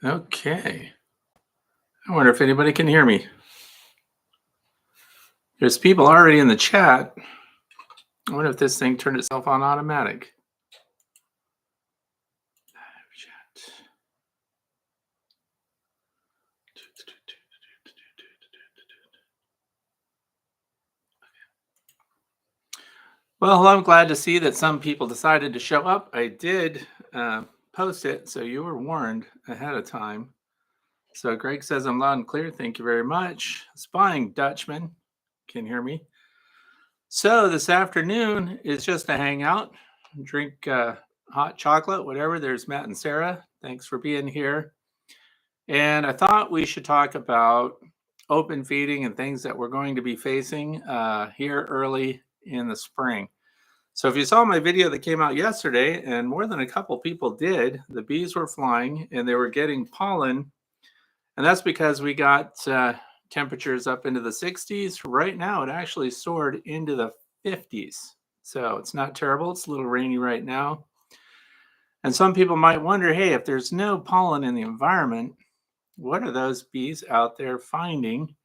Okay. I wonder if anybody can hear me. There's people already in the chat. I wonder if this thing turned itself on automatic. Chat. Well, I'm glad to see that some people decided to show up. I did post it, so you were warned ahead of time. So Greg says I'm loud and clear. Thank you very much. Spying Dutchman can hear me. So this afternoon is just a hangout, drink hot chocolate, whatever. There's Matt and Sarah. Thanks for being here. And I thought we should talk about open feeding and things that we're going to be facing here early in the spring. So if you saw my video that came out yesterday, and more than a couple people did, the bees were flying and they were getting pollen. And that's because we got temperatures up into the 60s. Right now, it actually soared into the 50s. So it's not terrible. It's a little rainy right now. And some people might wonder, hey, if there's no pollen in the environment, what are those bees out there finding?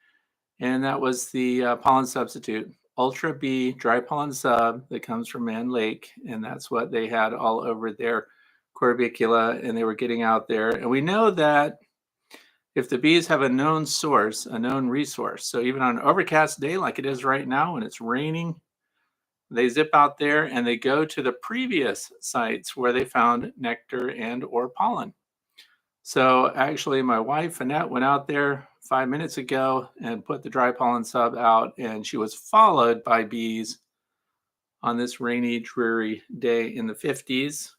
And that was the pollen substitute, Ultra B dry pollen sub that comes from Mann Lake. And that's what they had all over their corbicula, and they were getting out there. And we know that if the bees have a known source, a known resource, so even on an overcast day like it is right now when it's raining, they zip out there and they go to the previous sites where they found nectar and or pollen. So actually, my wife, Annette, went out there 5 minutes ago and put the dry pollen sub out, and she was followed by bees on this rainy, dreary day in the 50s.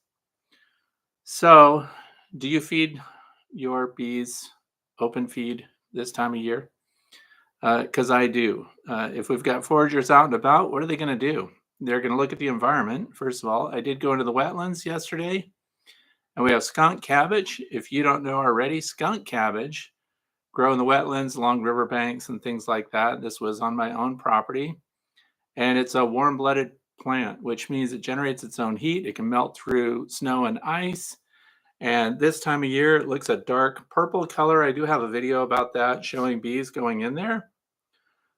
So, do you feed your bees open feed this time of year? Because I do. If we've got foragers out and about, what are they going to do? They're going to look at the environment. First of all, I did go into the wetlands yesterday. And we have skunk cabbage. If you don't know already, skunk cabbage grow in the wetlands along riverbanks and things like that. This was on my own property. And it's a warm-blooded plant, which means it generates its own heat. It can melt through snow and ice. And this time of year, it looks a dark purple color. I do have a video about that showing bees going in there.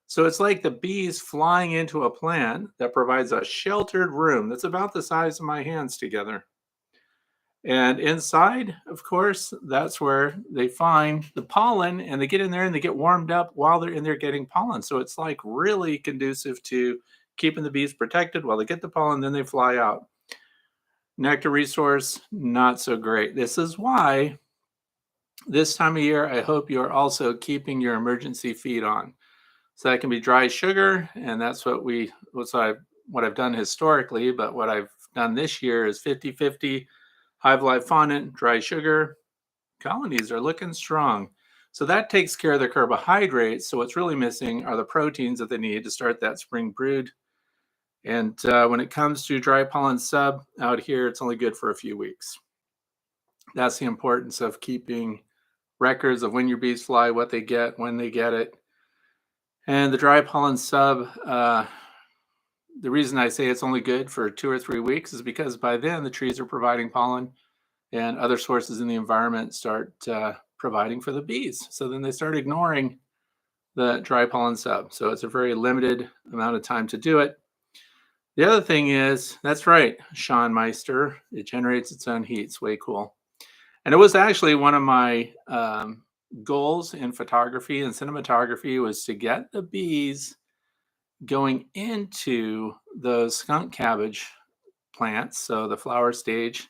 So it's like the bees flying into a plant that provides a sheltered room that's about the size of my hands together. And inside, of course, that's where they find the pollen and they get in there and they get warmed up while they're in there getting pollen. So it's like really conducive to keeping the bees protected while they get the pollen, then they fly out. Nectar resource, not so great. This is why this time of year, I hope you're also keeping your emergency feed on. So that can be dry sugar, and that's what I've done historically, but what I've done this year is 50-50 Hive Life fondant, dry sugar. Colonies are looking strong. So that takes care of the carbohydrates. So what's really missing are the proteins that they need to start that spring brood. And when it comes to dry pollen sub out here, it's only good for a few weeks. That's the importance of keeping records of when your bees fly, what they get, when they get it. And the dry pollen sub, the reason I say it's only good for 2 or 3 weeks is because by then the trees are providing pollen and other sources in the environment start providing for the bees. So then they start ignoring the dry pollen sub. So it's a very limited amount of time to do it. The other thing is, that's right, Sean Meister, it generates its own heat. It's way cool. And it was actually one of my goals in photography and cinematography was to get the bees going into those skunk cabbage plants, so the flower stage,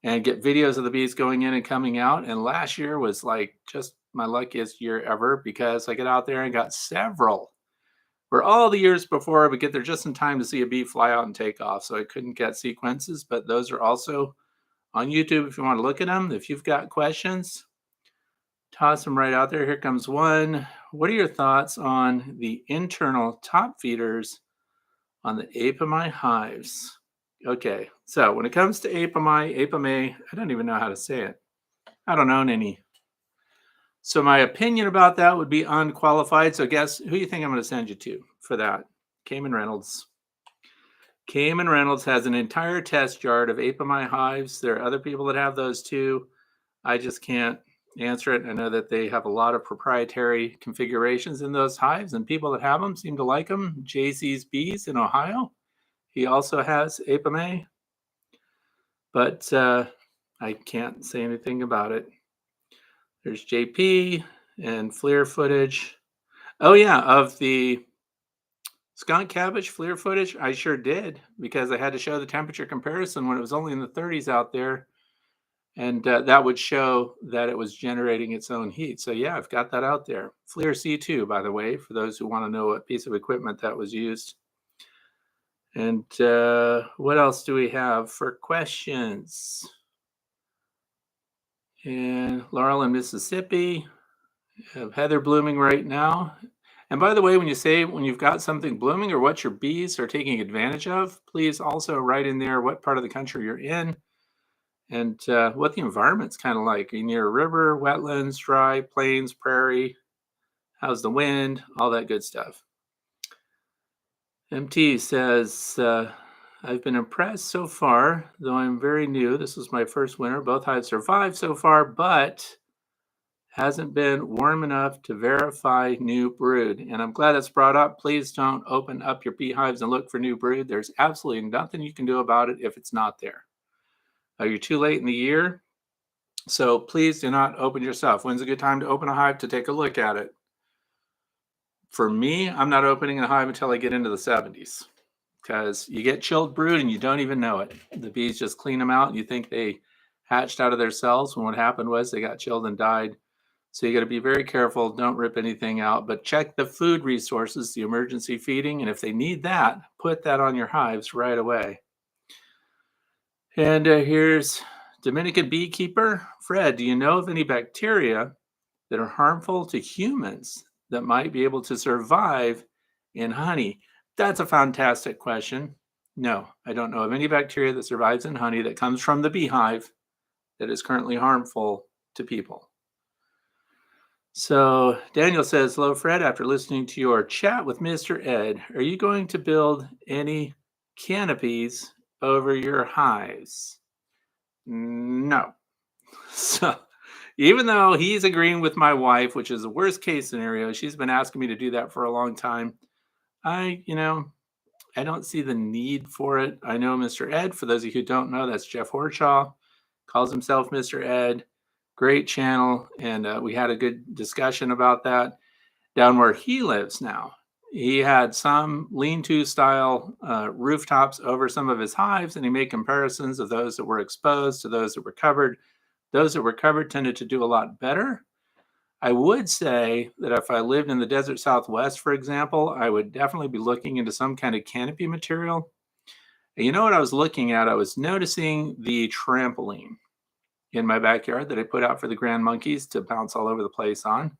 and get videos of the bees going in and coming out. And last year was like just my luckiest year ever because I got out there and got several. Where all the years before I would get there just in time to see a bee fly out and take off. So I couldn't get sequences, but those are also on YouTube if you want to look at them. If you've got questions, toss them right out there. Here comes one. What are your thoughts on the internal top feeders on the Apimae hives? Okay, so when it comes to Apimae, I don't even know how to say it. I don't own any. So my opinion about that would be unqualified. So guess who you think I'm going to send you to for that? Cayman Reynolds. Cayman Reynolds has an entire test yard of Apimae hives. There are other people that have those too. I just can't answer it. I know that they have a lot of proprietary configurations in those hives, and people that have them seem to like them. JC's Bees in Ohio, he also has Apame, but I can't say anything about it. There's JP and FLIR footage. Oh yeah, of the skunk cabbage FLIR footage, I sure did, because I had to show the temperature comparison when it was only in the 30s out there. And that would show that it was generating its own heat. So yeah, I've got that out there. FLIR C2, by the way, for those who want to know what piece of equipment that was used. And what else do we have for questions? And Laurel in Mississippi, have heather blooming right now. And by the way, when you say when you've got something blooming or what your bees are taking advantage of, please also write in there what part of the country you're in and what the environment's kind of like. Are you near a river, wetlands, dry, plains, prairie? How's the wind? All that good stuff. MT says, I've been impressed so far, though I'm very new. This was my first winter. Both hives survived so far, but hasn't been warm enough to verify new brood. And I'm glad that's brought up. Please don't open up your beehives and look for new brood. There's absolutely nothing you can do about it if it's not there. You're too late in the year. So please do not open yourself. When's a good time to open a hive to take a look at it? For me, I'm not opening a hive until I get into the 70s because you get chilled brood and you don't even know it. The bees just clean them out and you think they hatched out of their cells when what happened was they got chilled and died. So you got to be very careful. Don't rip anything out, but check the food resources, the emergency feeding. And if they need that, put that on your hives right away. And here's Dominican beekeeper Fred. Do you know of any bacteria that are harmful to humans that might be able to survive in honey? That's a fantastic question. No, I don't know of any bacteria that survives in honey that comes from the beehive that is currently harmful to people. So Daniel says, hello, Fred. After listening to your chat with Mr. Ed, are you going to build any canopies over your hives? No. So even though he's agreeing with my wife, which is the worst case scenario, she's been asking me to do that for a long time. I don't see the need for it. I know Mr. Ed, for those of you who don't know, that's Jeff Horshaw, calls himself Mr. Ed. Great channel. And we had a good discussion about that down where he lives now. He had some lean-to style rooftops over some of his hives, and he made comparisons of those that were exposed to those that were covered. Those that were covered tended to do a lot better. I would say that if I lived in the desert Southwest, for example, I would definitely be looking into some kind of canopy material. And you know what I was looking at? I was noticing the trampoline in my backyard that I put out for the grand monkeys to bounce all over the place on.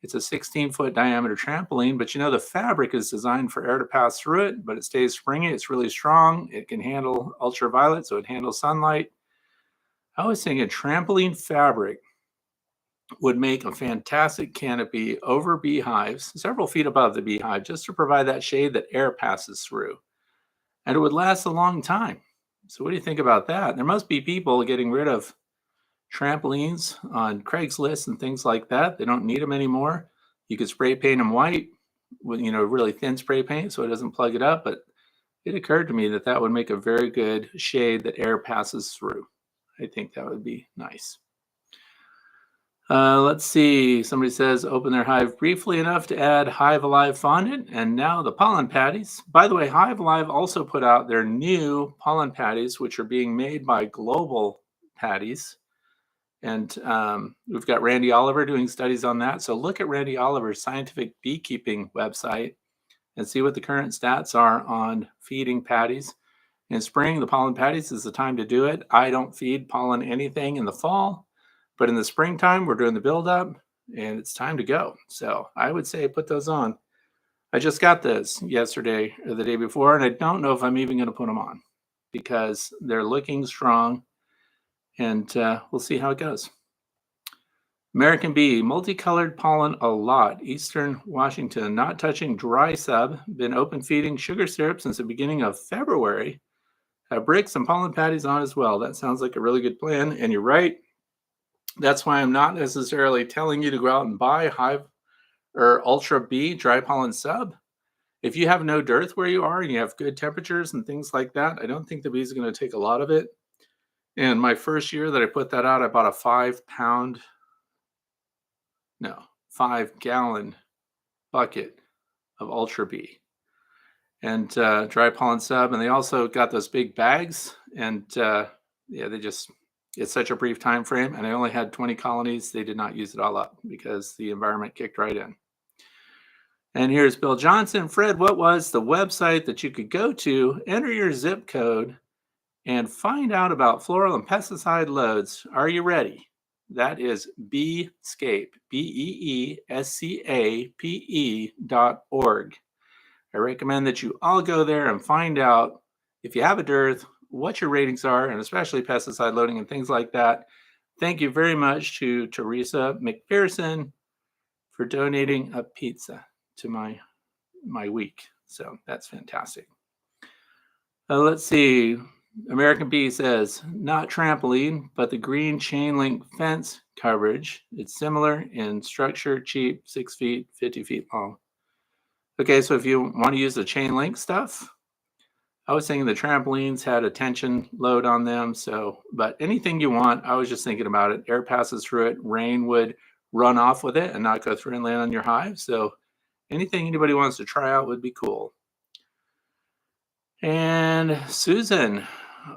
It's a 16-foot diameter trampoline, but the fabric is designed for air to pass through it, but it stays springy. It's really strong. It can handle ultraviolet, so it handles sunlight. I was thinking trampoline fabric would make a fantastic canopy over beehives, several feet above the beehive, just to provide that shade that air passes through. And it would last a long time. So what do you think about that? There must be people getting rid of trampolines on Craigslist and things like that. They don't need them anymore. You could spray paint them white with, really thin spray paint so it doesn't plug it up. But it occurred to me that that would make a very good shade that air passes through. I think that would be nice. Let's see. Somebody says open their hive briefly enough to add Hive Alive fondant, and now the pollen patties. By the way, Hive Alive also put out their new pollen patties, which are being made by Global Patties. And we've got Randy Oliver doing studies on that. So look at Randy Oliver's scientific beekeeping website and see what the current stats are on feeding patties. In spring, the pollen patties is the time to do it. I don't feed pollen anything in the fall, but in the springtime, we're doing the buildup and it's time to go. So I would say put those on. I just got this yesterday or the day before, and I don't know if I'm even going to put them on because they're looking strong. And we'll see how it goes. American bee, multicolored pollen a lot. Eastern Washington, not touching dry sub. Been open feeding sugar syrup since the beginning of February. Have bricks and pollen patties on as well. That sounds like a really good plan. And you're right. That's why I'm not necessarily telling you to go out and buy Hive or Ultra B dry pollen sub. If you have no dearth where you are and you have good temperatures and things like that, I don't think the bees are going to take a lot of it. And my first year that I put that out, I bought a 5 gallon bucket of Ultra B and dry pollen sub. And they also got those big bags. And yeah, it's such a brief time frame. And I only had 20 colonies. They did not use it all up because the environment kicked right in. And here's Bill Johnson. Fred, what was the website that you could go to, enter your zip code, and find out about floral and pesticide loads? Are you ready? That is Beescape, BEESCAPE.org. I recommend that you all go there and find out if you have a dearth, what your ratings are, and especially pesticide loading and things like that. Thank you very much to Teresa McPherson for donating a pizza to my week. So that's fantastic. Let's see. American Bee says, not trampoline, but the green chain link fence coverage. It's similar in structure, cheap, 6 feet, 50 feet long. Okay, so if you want to use the chain link stuff, I was thinking the trampolines had a tension load on them. So, but anything you want, I was just thinking about it. Air passes through it, rain would run off with it and not go through and land on your hive. So anything anybody wants to try out would be cool. And Susan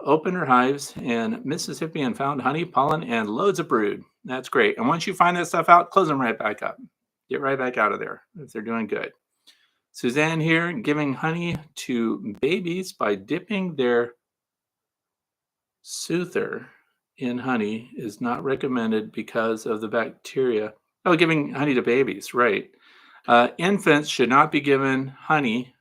opened her hives in Mississippi and found honey, pollen, and loads of brood. That's great. And once you find that stuff out, close them right back up. Get right back out of there if they're doing good. Suzanne here, giving honey to babies by dipping their soother in honey is not recommended because of the bacteria. Oh, giving honey to babies, right. Infants should not be given honey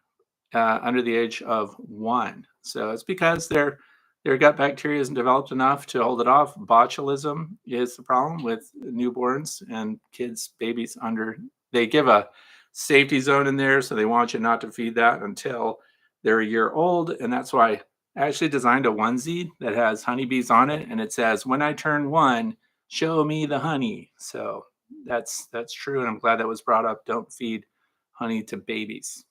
under the age of 1. So it's because their gut bacteria isn't developed enough to hold it off. Botulism is the problem with newborns and kids, babies under. They give a safety zone in there, so they want you not to feed that until they're a year old. And that's why I actually designed a onesie that has honeybees on it, and it says, "When I turn 1, show me the honey." So that's true, and I'm glad that was brought up. Don't feed honey to babies.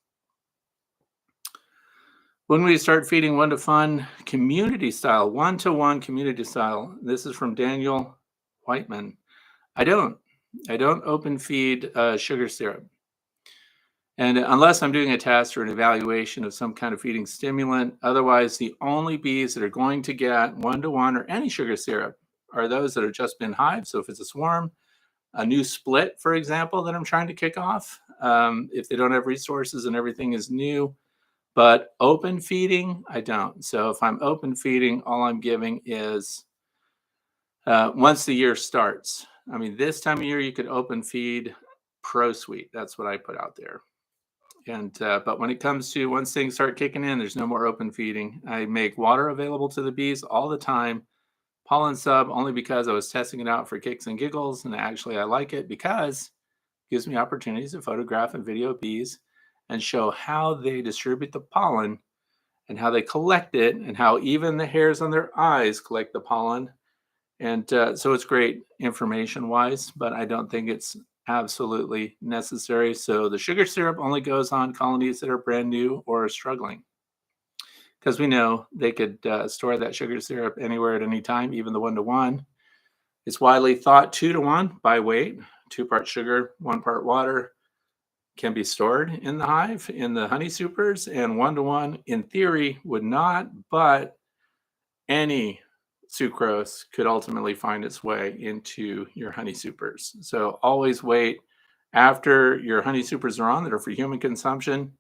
When we start feeding one-to-one community style, one-to-one community style, this is from Daniel Whiteman. I don't open feed sugar syrup. And unless I'm doing a test or an evaluation of some kind of feeding stimulant, otherwise the only bees that are going to get one-to-one or any sugar syrup are those that have just been hived. So if it's a swarm, a new split, for example, that I'm trying to kick off, if they don't have resources and everything is new. But open feeding, I don't. So if I'm open feeding, all I'm giving is once the year starts. I mean, this time of year, you could open feed ProSweet. That's what I put out there. And but when it comes to once things start kicking in, there's no more open feeding. I make water available to the bees all the time. Pollen sub only because I was testing it out for kicks and giggles, and actually I like it because it gives me opportunities to photograph and video bees and show how they distribute the pollen and how they collect it and how even the hairs on their eyes collect the pollen. And so it's great information wise, but I don't think it's absolutely necessary. So the sugar syrup only goes on colonies that are brand new or struggling, because we know they could store that sugar syrup anywhere at any time, even the one-to-one. It's widely thought 2-to-1 by weight, 2 parts sugar, 1 part water, can be stored in the hive in the honey supers, and 1-to-1 in theory would not, but any sucrose could ultimately find its way into your honey supers. So always wait after your honey supers are on that are for human consumption.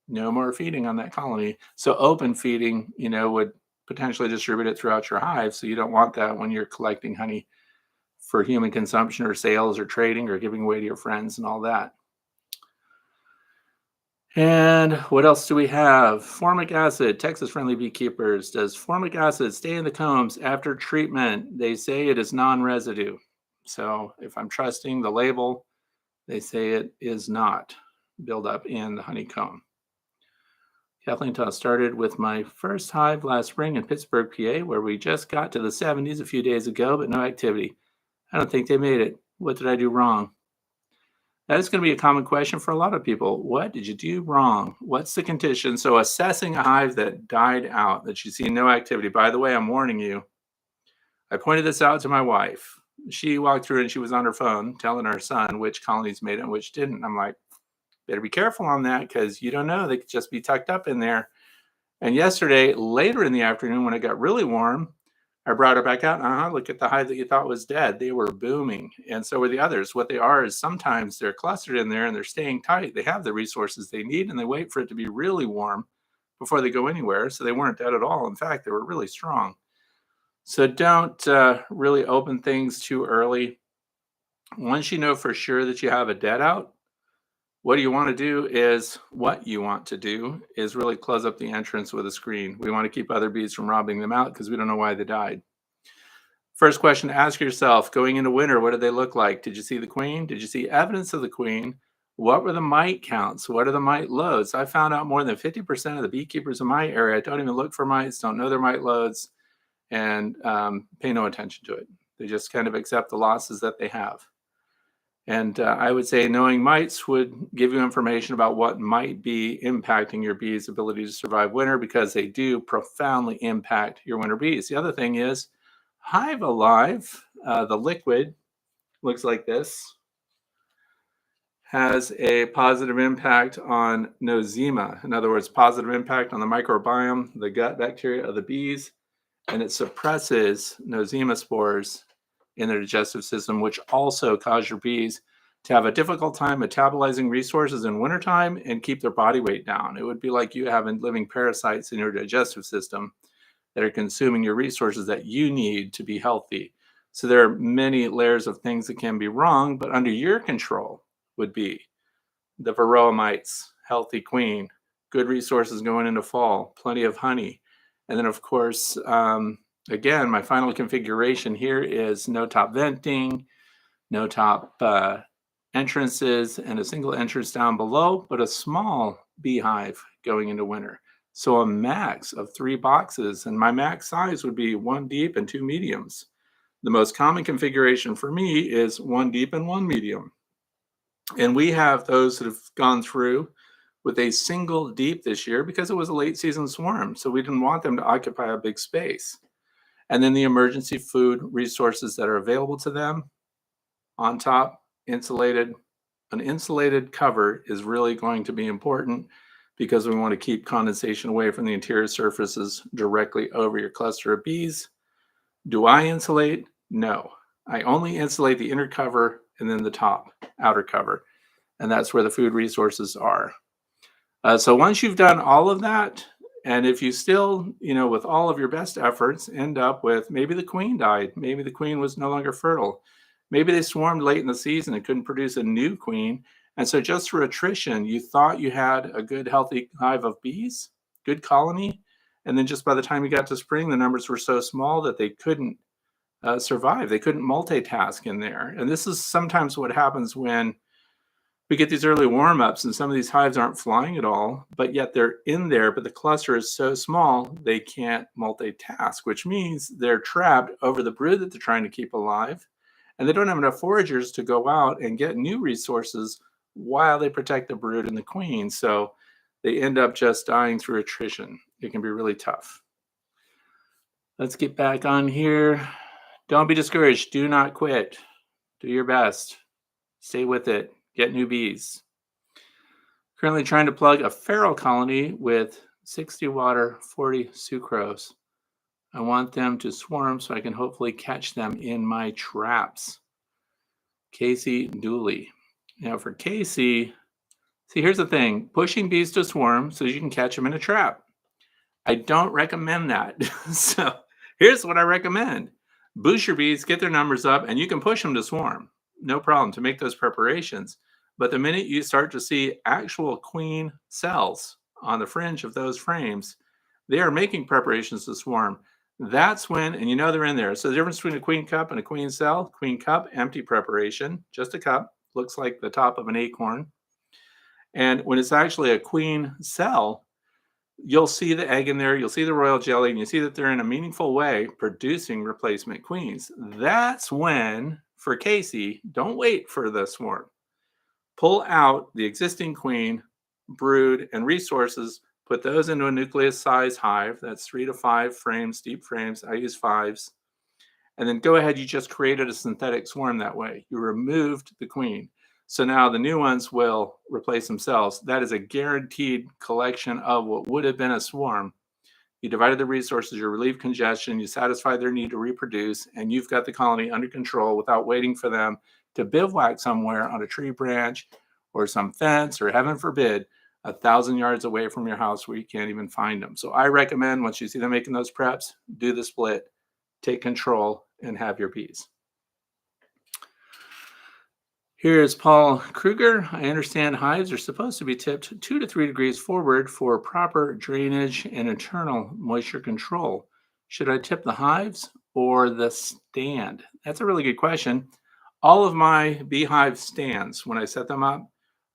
No more feeding on that colony. So open feeding, would potentially distribute it throughout your hive. So you don't want that when you're collecting honey for human consumption or sales or trading or giving away to your friends and all that. And what else do we have? Formic acid, Texas Friendly Beekeepers. Does formic acid stay in the combs after treatment? They say it is non-residue. So if I'm trusting the label, they say it is not buildup in the honeycomb. Kathleen Toss started with my first hive last spring in Pittsburgh, PA, where we just got to the 70s a few days ago, but no activity. I don't think they made it. What did I do wrong? That is going to be a common question for a lot of people. What did you do wrong? What's the condition? So, assessing a hive that died out, that you see no activity. By the way, I'm warning you, I pointed this out to my wife. She walked through and she was on her phone telling her son which colonies made it and which didn't. I'm like, better be careful on that because you don't know. They could just be tucked up in there. And yesterday, later in the afternoon, when it got really warm, I brought her back out. Look at the hive that you thought was dead. They were booming. And so were the others. What they are is sometimes they're clustered in there and they're staying tight. They have the resources they need and they wait for it to be really warm before they go anywhere. So they weren't dead at all. In fact, they were really strong. So don't really open things too early. Once you know for sure that you have a dead out, what you want to do is really close up the entrance with a screen. We want to keep other bees from robbing them out because we don't know why they died. First question to ask yourself, going into winter, what did they look like? Did you see the queen? Did you see evidence of the queen? What were the mite counts? What are the mite loads? I found out more than 50% of the beekeepers in my area don't even look for mites, don't know their mite loads, and pay no attention to it. They just kind of accept the losses that they have. And I would say knowing mites would give you information about what might be impacting your bees' ability to survive winter because they do profoundly impact your winter bees. The other thing is Hive Alive, the liquid looks like this, has a positive impact on nosema. In other words, positive impact on the microbiome, the gut bacteria of the bees, and it suppresses nosema spores in their digestive system, which also cause your bees to have a difficult time metabolizing resources in wintertime and keep their body weight down. It would be like you having living parasites in your digestive system that are consuming your resources that you need to be healthy. So there are many layers of things that can be wrong, but under your control would be the varroa mites, healthy queen, good resources going into fall, plenty of honey. And then, of course, again, my final configuration here is no top venting, no top entrances, and a single entrance down below, but a small beehive going into winter. So a max of 3 boxes, and my max size would be 1 deep and 2 mediums. The most common configuration for me is 1 deep and 1 medium. And we have those that have gone through with a single deep this year because it was a late season swarm. So we didn't want them to occupy a big space. And then the emergency food resources that are available to them on top, insulated. An insulated cover is really going to be important because we want to keep condensation away from the interior surfaces directly over your cluster of bees. Do I insulate? No. I only insulate the inner cover and then the top outer cover. And that's where the food resources are. So once you've done all of that, and if you still, with all of your best efforts, end up with maybe the queen died, maybe the queen was no longer fertile, maybe they swarmed late in the season and couldn't produce a new queen. And so just through attrition, you thought you had a good, healthy hive of bees, good colony. And then just by the time you got to spring, the numbers were so small that they couldn't survive. They couldn't multitask in there. And this is sometimes what happens when we get these early warm-ups and some of these hives aren't flying at all, but yet they're in there, but the cluster is so small, they can't multitask, which means they're trapped over the brood that they're trying to keep alive. And they don't have enough foragers to go out and get new resources while they protect the brood and the queen. So they end up just dying through attrition. It can be really tough. Let's get back on here. Don't be discouraged. Do not quit. Do your best. Stay with it. Get new bees. Currently trying to plug a feral colony with 60 water, 40 sucrose. I want them to swarm so I can hopefully catch them in my traps. Casey Dooley. Now for Casey, see, here's the thing. Pushing bees to swarm so you can catch them in a trap. I don't recommend that. So here's what I recommend. Boost your bees, get their numbers up, and you can push them to swarm. No problem to make those preparations. But the minute you start to see actual queen cells on the fringe of those frames, they are making preparations to swarm. That's when, and they're in there. So the difference between a queen cup and a queen cell, queen cup, empty preparation, just a cup, looks like the top of an acorn. And when it's actually a queen cell, you'll see the egg in there, you'll see the royal jelly, and you see that they're in a meaningful way producing replacement queens. That's when for Casey, don't wait for the swarm. Pull out the existing queen, brood, and resources, put those into a nucleus size hive. That's 3 to 5 frames, deep frames. I use 5s. And then go ahead, you just created a synthetic swarm that way. You removed the queen. So now the new ones will replace themselves. That is a guaranteed collection of what would have been a swarm. You divided the resources, you relieve congestion, you satisfy their need to reproduce, and you've got the colony under control without waiting for them to bivouac somewhere on a tree branch or some fence, or heaven forbid, 1,000 yards away from your house where you can't even find them. So I recommend, once you see them making those preps, do the split, take control, and have your bees. Here's Paul Kruger. I understand hives are supposed to be tipped 2 to 3 degrees forward for proper drainage and internal moisture control. Should I tip the hives or the stand? That's a really good question. All of my beehive stands, when I set them up,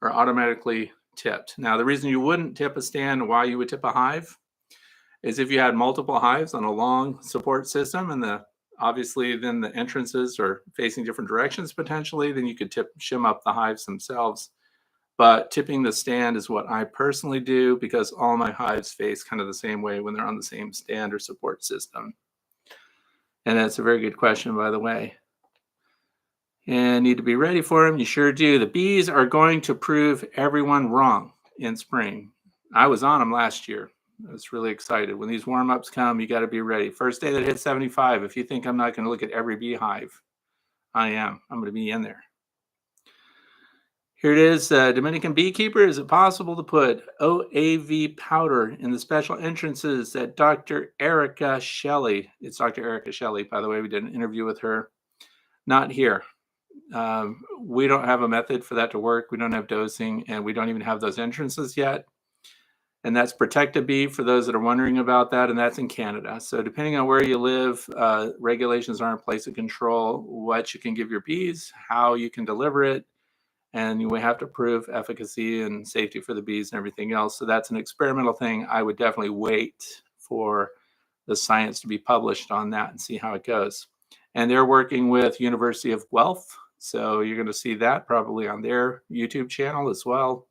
are automatically tipped. Now, the reason you wouldn't tip a stand, why you would tip a hive, is if you had multiple hives on a long support system and obviously then the entrances are facing different directions potentially, then you could shim up the hives themselves. But tipping the stand is what I personally do because all my hives face kind of the same way when they're on the same stand or support system. And that's a very good question, by the way. And need to be ready for them. You sure do. The bees are going to prove everyone wrong in spring. I was on them last year. I was really excited. When these warm-ups come, you got to be ready. First day that hit 75, if you think I'm not going to look at every beehive, I am. I'm going to be in there. Here it is, Dominican beekeeper. Is it possible to put OAV powder in the special entrances that Dr. Erica Shelley, it's Dr. Erica Shelley, by the way, we did an interview with her. Not here. We don't have a method for that to work. We don't have dosing, and we don't even have those entrances yet. And that's Protecta Bee for those that are wondering about that, and that's in Canada. So depending on where you live, regulations are in place to control what you can give your bees, how you can deliver it, and you have to prove efficacy and safety for the bees and everything else. So that's an experimental thing. I would definitely wait for the science to be published on that and see how it goes. And they're working with University of Guelph, so you're going to see that probably on their YouTube channel as well.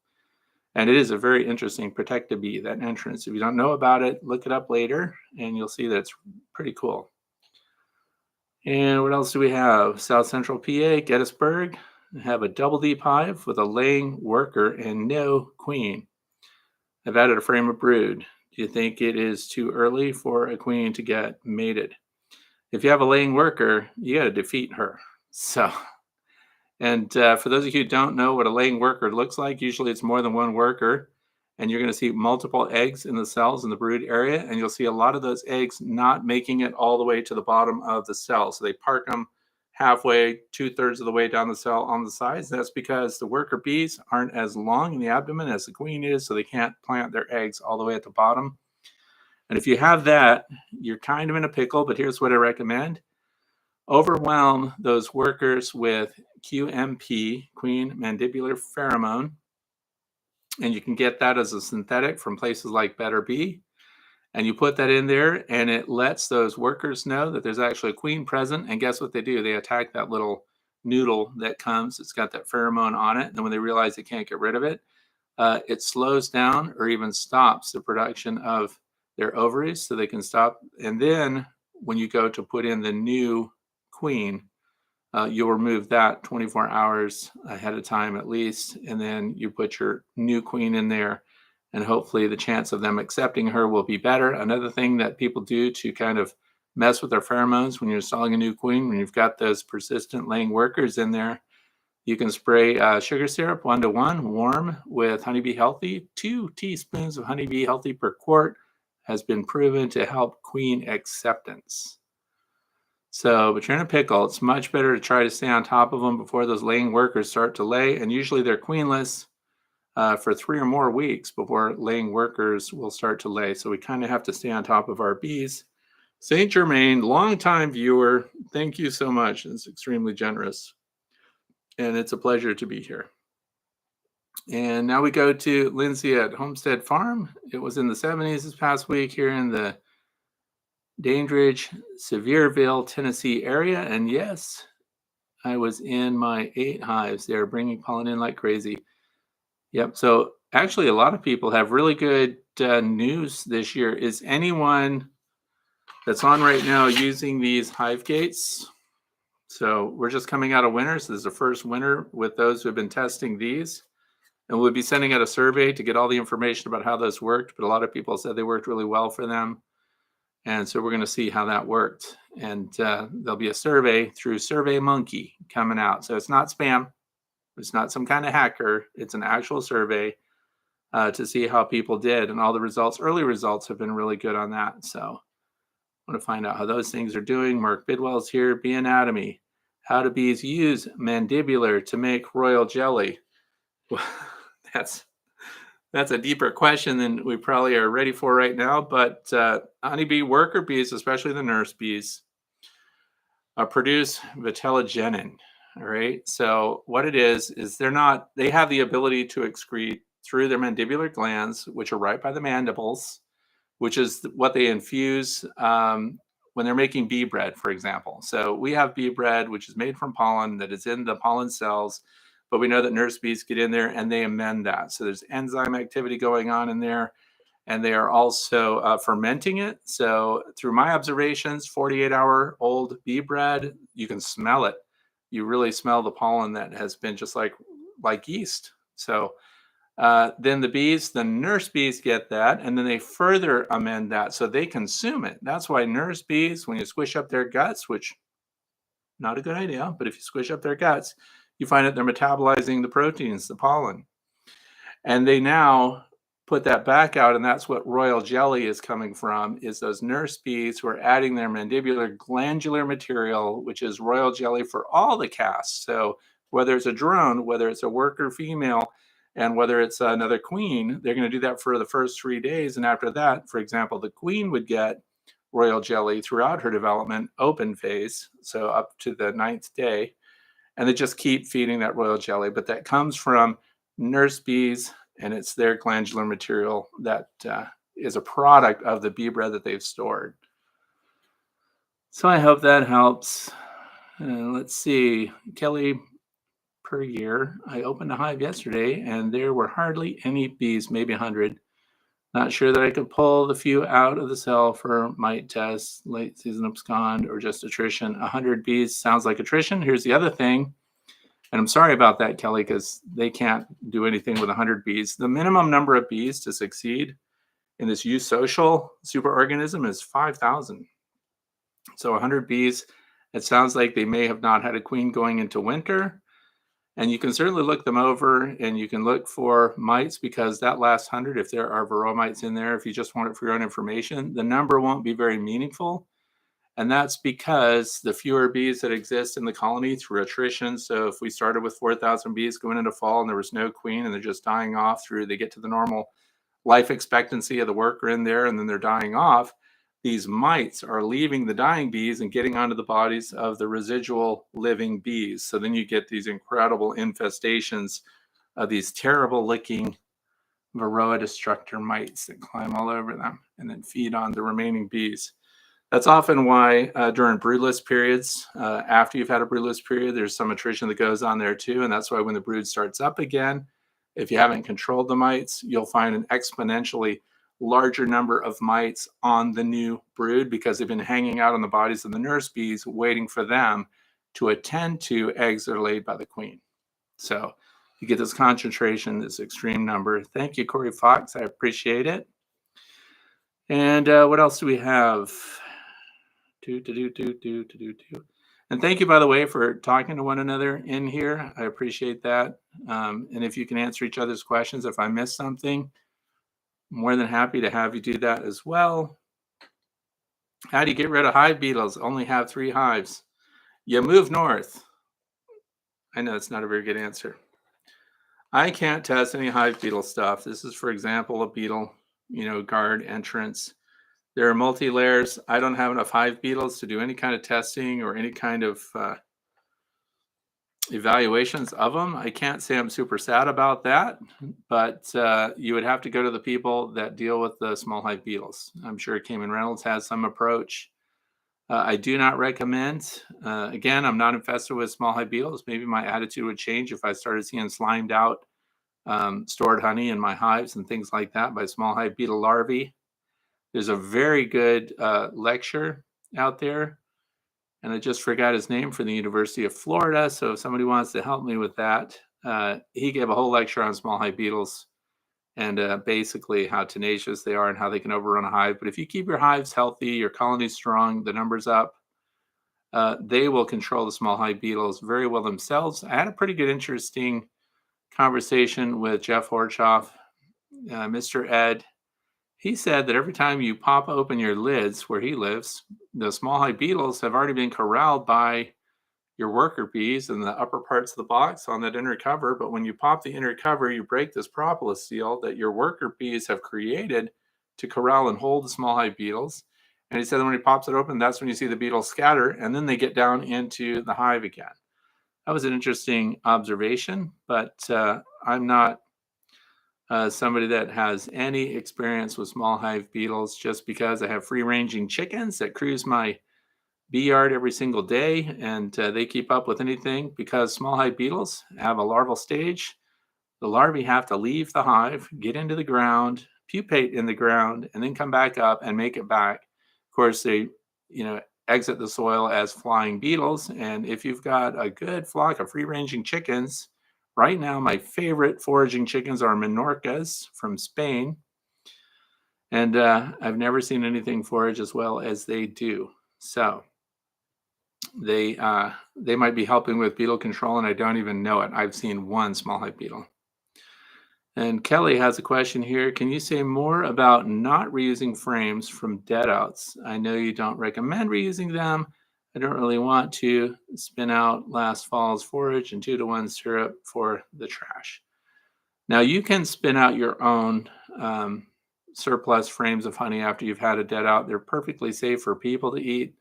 And it is a very interesting Protecta Bee, that entrance. If you don't know about it, look it up later, and you'll see that it's pretty cool. And what else do we have? South Central PA, Gettysburg, have a double deep hive with a laying worker and no queen. I've added a frame of brood. Do you think it is too early for a queen to get mated? If you have a laying worker, you got to defeat her. So... And for those of you who don't know what a laying worker looks like, usually it's more than one worker, and you're going to see multiple eggs in the cells in the brood area, and you'll see a lot of those eggs not making it all the way to the bottom of the cell. So they park them halfway, 2/3 of the way down the cell on the sides. That's because the worker bees aren't as long in the abdomen as the queen is, so they can't plant their eggs all the way at the bottom. And if you have that, you're kind of in a pickle, but here's what I recommend. Overwhelm those workers with QMP, queen mandibular pheromone, and you can get that as a synthetic from places like Better Bee. And you put that in there, and it lets those workers know that there's actually a queen present. And guess what they do? They attack that little noodle that comes. It's got that pheromone on it. And then when they realize they can't get rid of it, it slows down or even stops the production of their ovaries so they can stop. And then when you go to put in the new queen, you'll remove that 24 hours ahead of time at least, and then you put your new queen in there, and hopefully the chance of them accepting her will be better. Another thing that people do to kind of mess with their pheromones when you're installing a new queen, when you've got those persistent laying workers in there, you can spray sugar syrup 1:1 warm with Honeybee Healthy. 2 teaspoons of Honeybee Healthy per quart has been proven to help queen acceptance. So, but you're in a pickle. It's much better to try to stay on top of them before those laying workers start to lay. And usually they're queenless for 3 or more weeks before laying workers will start to lay. So we kind of have to stay on top of our bees. Saint Germain, longtime viewer, thank you so much. It's extremely generous. And it's a pleasure to be here. And now we go to Lindsay at Homestead Farm. It was in the 70s this past week here in the Dandridge, Sevierville, Tennessee area. And yes, I was in my 8 hives. They're bringing pollen in like crazy. Yep. So actually, a lot of people have really good news this year. Is anyone that's on right now using these hive gates? So we're just coming out of winter. So this is the first winter with those who have been testing these. And we'll be sending out a survey to get all the information about how those worked. But a lot of people said they worked really well for them. And so we're going to see how that worked. And there'll be a survey through SurveyMonkey coming out. So it's not spam. It's not some kind of hacker. It's an actual survey to see how people did. And all the results, early results, have been really good on that. So I want to find out how those things are doing. Mark Bidwell's here. Bee Anatomy. How do bees use mandibular to make royal jelly? That's a deeper question than we probably are ready for right now. But honeybee worker bees, especially the nurse bees, produce vitellogenin. All right. So what it is they have the ability to excrete through their mandibular glands, which are right by the mandibles, which is what they infuse when they're making bee bread, for example. So we have bee bread, which is made from pollen that is in the pollen cells, but we know that nurse bees get in there and they amend that. So there's enzyme activity going on in there, and they are also fermenting it. So through my observations, 48-hour-old bee bread, you can smell it. You really smell the pollen that has been just like yeast. So then the nurse bees get that, and then they further amend that so they consume it. That's why nurse bees, when you squish up their guts, which not a good idea, but if you squish up their guts, you find that they're metabolizing the proteins, the pollen. And they now put that back out, and that's what royal jelly is coming from, is those nurse bees who are adding their mandibular glandular material, which is royal jelly for all the casts. So whether it's a drone, whether it's a worker female, and whether it's another queen, they're going to do that for the first 3 days. And after that, for example, the queen would get royal jelly throughout her development open phase, so up to the 9th day. And they just keep feeding that royal jelly. But that comes from nurse bees, and it's their glandular material that is a product of the bee bread that they've stored. So I hope that helps. Let's see, Kelly, per year, I opened a hive yesterday, and there were hardly any bees, maybe 100. Not sure that I could pull the few out of the cell for mite tests, late season abscond, or just attrition. 100 bees sounds like attrition. Here's the other thing. And I'm sorry about that, Kelly, because they can't do anything with 100 bees. The minimum number of bees to succeed in this eusocial superorganism is 5,000. So 100 bees, it sounds like they may have not had a queen going into winter. And you can certainly look them over, and you can look for mites, because that last 100, if there are varroa mites in there, if you just want it for your own information, the number won't be very meaningful. And that's because the fewer bees that exist in the colony through attrition. So if we started with 4,000 bees going into fall and there was no queen and they're just dying off through, they get to the normal life expectancy of the worker in there, and then they're dying off, these mites are leaving the dying bees and getting onto the bodies of the residual living bees. So then you get these incredible infestations of these terrible licking varroa destructor mites that climb all over them and then feed on the remaining bees. That's often why during broodless periods, after you've had a broodless period, there's some attrition that goes on there too. And that's why when the brood starts up again, if you haven't controlled the mites, you'll find an exponentially larger number of mites on the new brood, because they've been hanging out on the bodies of the nurse bees waiting for them to attend to eggs that are laid by the queen. So you get this concentration, this extreme number. Thank you, Corey Fox. I appreciate it. And what else do we have? And thank you, by the way, for talking to one another in here. I appreciate that. And if you can answer each other's questions, if I missed something, more than happy to have you do that as well. How do you get rid of hive beetles? Only have 3 hives. You move north. I know it's not a very good answer. I can't test any hive beetle stuff. This is, for example, a beetle, guard entrance. There are multi-layers. I don't have enough hive beetles to do any kind of testing or any kind of evaluations of them. I can't say I'm super sad about that, but you would have to go to the people that deal with the small hive beetles. I'm sure Cayman Reynolds has some approach. I do not recommend. Again, I'm not infested with small hive beetles. Maybe my attitude would change if I started seeing slimed out stored honey in my hives and things like that by small hive beetle larvae. There's a very good lecture out there, and I just forgot his name, from the University of Florida. So if somebody wants to help me with that, he gave a whole lecture on small hive beetles and basically how tenacious they are and how they can overrun a hive. But if you keep your hives healthy, your colonies strong, the numbers up, they will control the small hive beetles very well themselves. I had a pretty good, interesting conversation with Jeff Horchoff, Mr. Ed. He said that every time you pop open your lids where he lives, the small hive beetles have already been corralled by your worker bees in the upper parts of the box on that inner cover. But when you pop the inner cover, you break this propolis seal that your worker bees have created to corral and hold the small hive beetles. And he said that when he pops it open, that's when you see the beetles scatter and then they get down into the hive again. That was an interesting observation, but I'm not somebody that has any experience with small hive beetles. Just because I have free ranging chickens that cruise my bee yard every single day, and they keep up with anything. Because small hive beetles have a larval stage, the larvae have to leave the hive, get into the ground, pupate in the ground, and then come back up and make it back. Of course, they, exit the soil as flying beetles. And if you've got a good flock of free ranging chickens, right now my favorite foraging chickens are Minorcas from Spain. And I've never seen anything forage as well as they do. So they might be helping with beetle control, and I don't even know it. I've seen one small hive beetle. And Kelly has a question here. Can you say more about not reusing frames from dead outs? I know you don't recommend reusing them. I don't really want to spin out last fall's forage and 2-to-1 syrup for the trash. Now, you can spin out your own surplus frames of honey after you've had a dead out. They're perfectly safe for people to eat.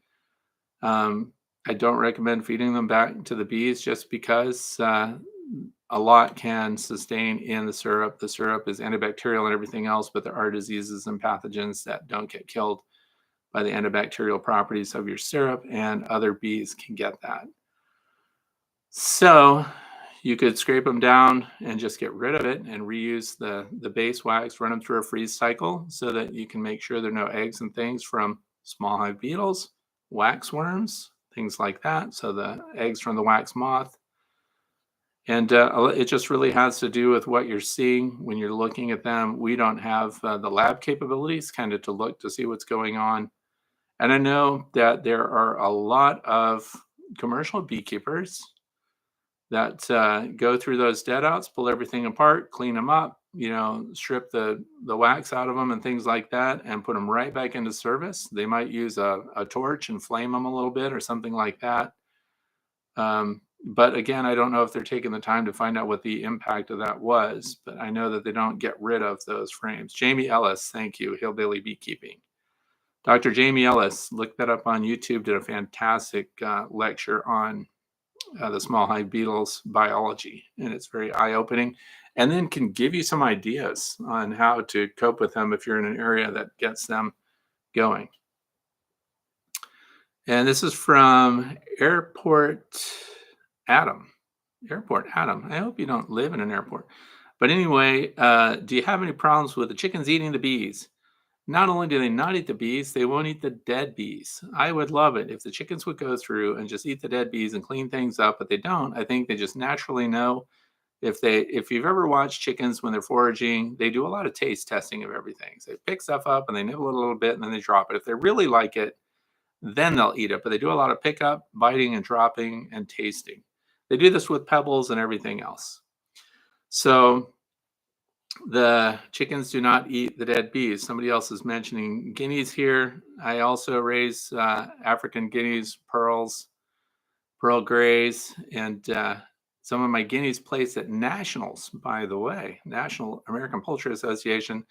I don't recommend feeding them back to the bees, just because a lot can sustain in the syrup. The syrup is antibacterial and everything else, but there are diseases and pathogens that don't get killed by the antibacterial properties of your syrup, and other bees can get that. So you could scrape them down and just get rid of it and reuse the base wax, run them through a freeze cycle so that you can make sure there are no eggs and things from small hive beetles, wax worms, things like that. So the eggs from the wax moth. And it just really has to do with what you're seeing when you're looking at them. We don't have the lab capabilities kind of to look to see what's going on. And I know that there are a lot of commercial beekeepers that go through those dead outs, pull everything apart, clean them up, strip the wax out of them and things like that, and put them right back into service. They might use a torch and flame them a little bit or something like that. But again, I don't know if they're taking the time to find out what the impact of that was, but I know that they don't get rid of those frames. Jamie Ellis, thank you, Hillbilly Beekeeping. Dr. Jamie Ellis, look that up on YouTube, did a fantastic lecture on the small hive beetles biology, and it's very eye-opening, and then can give you some ideas on how to cope with them if you're in an area that gets them going. And this is from Airport Adam. I hope you don't live in an airport. But anyway, do you have any problems with the chickens eating the bees? Not only do they not eat the bees, they won't eat the dead bees. I would love it if the chickens would go through and just eat the dead bees and clean things up, but they don't. I think they just naturally know. If you've ever watched chickens when they're foraging, they do a lot of taste testing of everything. So they pick stuff up and they nibble it a little bit and then they drop it. If they really like it, then they'll eat it. But they do a lot of pickup, biting, and dropping and tasting. They do this with pebbles and everything else. So the chickens do not eat the dead bees. Somebody else is mentioning guineas here. I also raise African guineas, pearls, pearl grays, and some of my guineas placed at nationals, by the way, National American Poultry Association.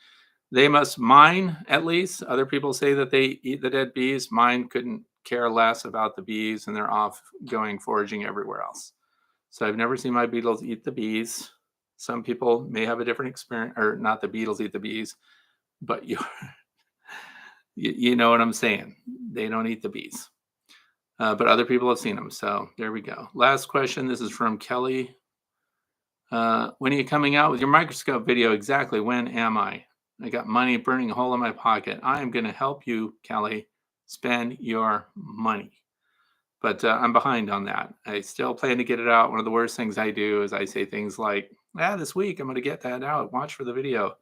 They must mine, at least. Other people say that they eat the dead bees. Mine couldn't care less about the bees, and they're off going foraging everywhere else. So I've never seen my beetles eat the bees. Some people may have a different experience, or not the beetles eat the bees, but you know what I'm saying. They don't eat the bees. but other people have seen them. So there we go. Last question. This is from Kelly. When are you coming out with your microscope video? Exactly. When am I? I got money burning a hole in my pocket. I am going to help you, Kelly, spend your money. But I'm behind on that. I still plan to get it out. One of the worst things I do is I say things like, this week I'm going to get that out. Watch for the video.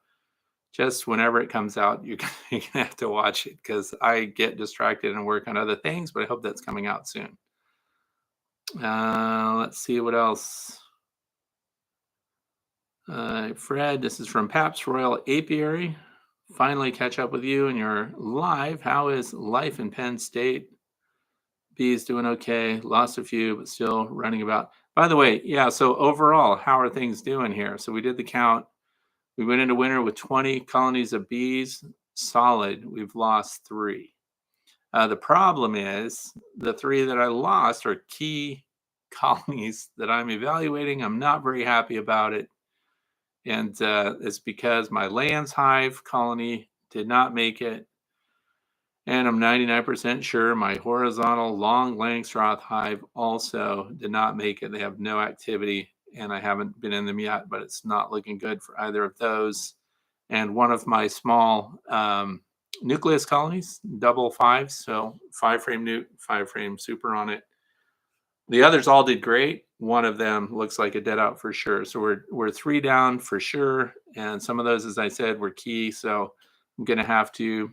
Just whenever it comes out, you're going to have to watch it because I get distracted and work on other things, but I hope that's coming out soon. Let's see what else. Fred, this is from Pabst Royal Apiary. Finally catch up with you and you're live. How is life in Penn State? Bees doing okay. Lost a few, but still running about. By the way, yeah, so overall, how are things doing here? So we did the count. We went into winter with 20 colonies of bees. Solid. We've lost 3. The problem is the 3 that I lost are key colonies that I'm evaluating. I'm not very happy about it. And it's because my Lands hive colony did not make it. And I'm 99% sure my horizontal long Langstroth hive also did not make it. They have no activity, and I haven't been in them yet, but it's not looking good for either of those. And one of my small nucleus colonies, double 5s, so 5-frame newt, 5-frame super on it. The others all did great. One of them looks like a dead out for sure. So we're 3 down for sure. And some of those, as I said, were key. So I'm going to have to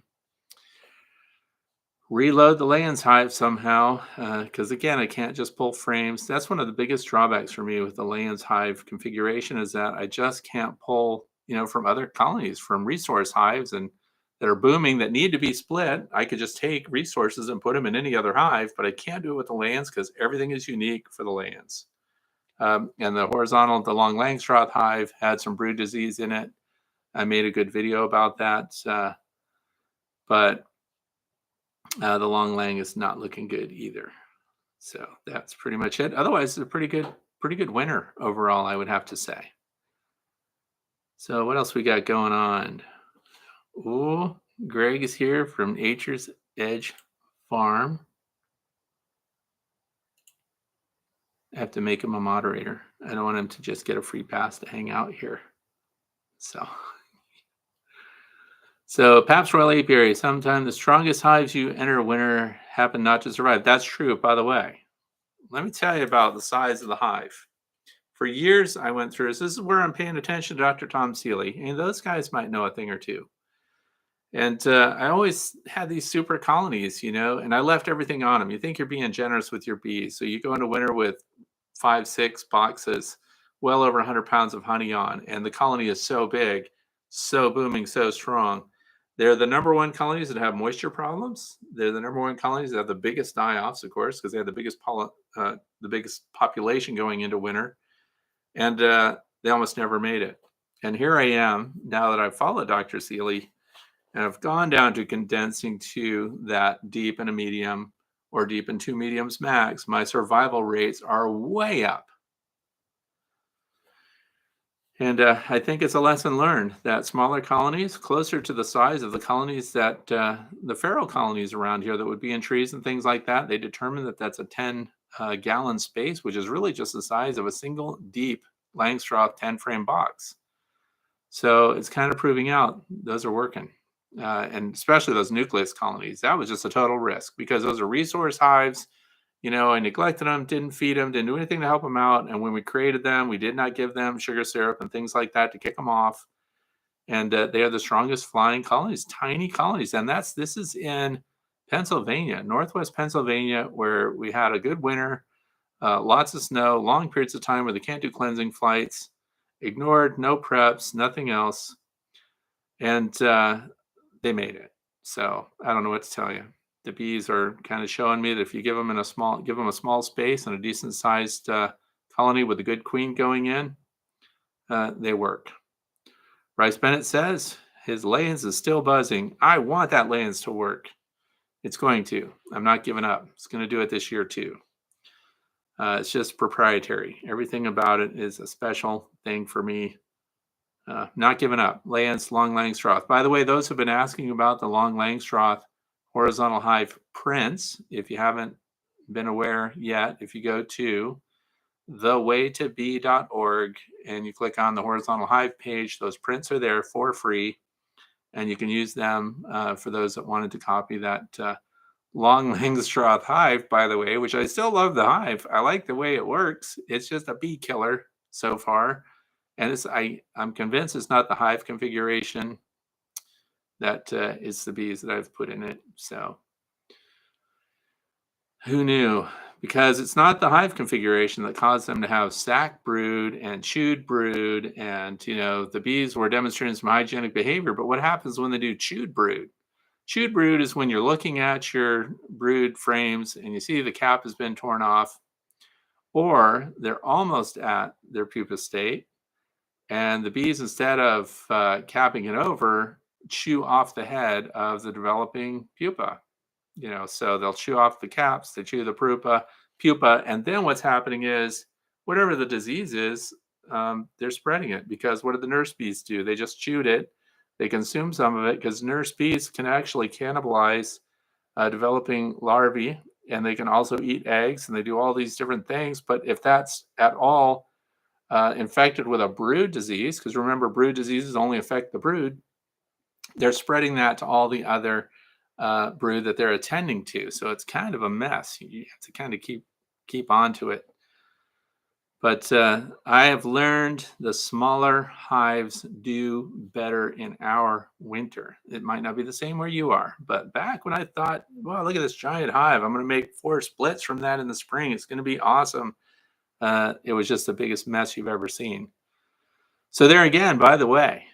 reload the Lands hive somehow. Because again, I can't just pull frames. That's one of the biggest drawbacks for me with the Lands hive configuration is that I just can't pull, from other colonies, from resource hives and that are booming that need to be split. I could just take resources and put them in any other hive, but I can't do it with the Lands because everything is unique for the Lands. And the horizontal, the long Langstroth hive had some brood disease in it. I made a good video about that, but the long lang is not looking good either. So that's pretty much it. Otherwise, it's a pretty good winter overall, I would have to say. So what else we got going on? Ooh, Greg is here from Nature's Edge Farm. I have to make him a moderator. I don't want him to just get a free pass to hang out here. So Pabst Royal Apiary, sometimes the strongest hives you enter winter happen not to survive. That's true, by the way. Let me tell you about the size of the hive. For years, I went through this. This is where I'm paying attention to Dr. Tom Seeley. And those guys might know a thing or two. And I always had these super colonies, and I left everything on them. You think you're being generous with your bees. So you go into winter with 5, 6 boxes, well over 100 pounds of honey on. And the colony is so big, so booming, so strong. They're the number 1 colonies that have moisture problems. They're the number 1 colonies that have the biggest die-offs, of course, because they have the biggest population going into winter. And they almost never made it. And here I am, now that I've followed Dr. Seeley, and I've gone down to condensing to that deep and a medium or deep and 2 mediums max. My survival rates are way up. And I think it's a lesson learned that smaller colonies, closer to the size of the colonies that the feral colonies around here that would be in trees and things like that, they determine that that's a 10-gallon space, which is really just the size of a single deep Langstroth 10-frame box. So it's kind of proving out those are working. And especially those nucleus colonies, that was just a total risk because those are resource hives. I neglected them, didn't feed them, didn't do anything to help them out. And when we created them, we did not give them sugar syrup and things like that to kick them off. And they are the strongest flying colonies, tiny colonies. And this is in Pennsylvania, Northwest Pennsylvania, where we had a good winter, lots of snow, long periods of time where they can't do cleansing flights, ignored, no preps, nothing else. And they made it. So I don't know what to tell you. The bees are kind of showing me that if you give them a small space and a decent sized colony with a good queen going in, they work. Bryce Bennett says his Lands is still buzzing. I want that Lands to work. It's going to. I'm not giving up. It's going to do it this year too. It's just proprietary. Everything about it is a special thing for me. Not giving up. Lands, long Langstroth. By the way, those who've been asking about the long Langstroth horizontal hive prints, if you haven't been aware yet, if you go to thewaytobee.org and you click on the horizontal hive page, those prints are there for free, and you can use them for those that wanted to copy that long Langstroth hive, by the way, which I still love the hive. I like the way it works. It's just a bee killer so far. And I'm convinced it's not the hive configuration that it's the bees that I've put in it. So who knew? Because it's not the hive configuration that caused them to have sac brood and chewed brood. And, the bees were demonstrating some hygienic behavior. But what happens when they do chewed brood? Chewed brood is when you're looking at your brood frames and you see the cap has been torn off, or they're almost at their pupa state. And the bees, instead of capping it over, chew off the head of the developing pupa. So they'll chew off the caps, they chew the pupa, and then what's happening is whatever the disease is, they're spreading it. Because what did the nurse bees do? They just chewed it. They consume some of it because nurse bees can actually cannibalize developing larvae, and they can also eat eggs, and they do all these different things. But if that's at all infected with a brood disease, because remember, brood diseases only affect the brood, they're spreading that to all the other brood that they're attending to. So it's kind of a mess. You have to kind of keep on to it. But I have learned the smaller hives do better in our winter. It might not be the same where you are, but back when I thought, well, look at this giant hive, I'm going to make 4 splits from that in the spring, it's going to be awesome. It was just the biggest mess you've ever seen. So there again, by the way,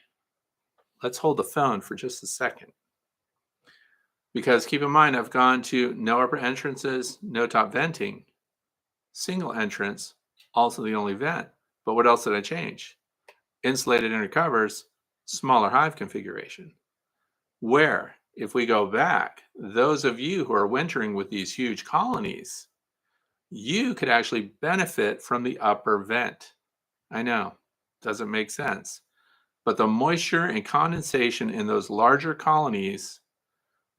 let's hold the phone for just a second. Because keep in mind, I've gone to no upper entrances, no top venting, single entrance, also the only vent. But what else did I change? Insulated inner covers, smaller hive configuration. Where, if we go back, those of you who are wintering with these huge colonies, you could actually benefit from the upper vent. I know, doesn't make sense. But the moisture and condensation in those larger colonies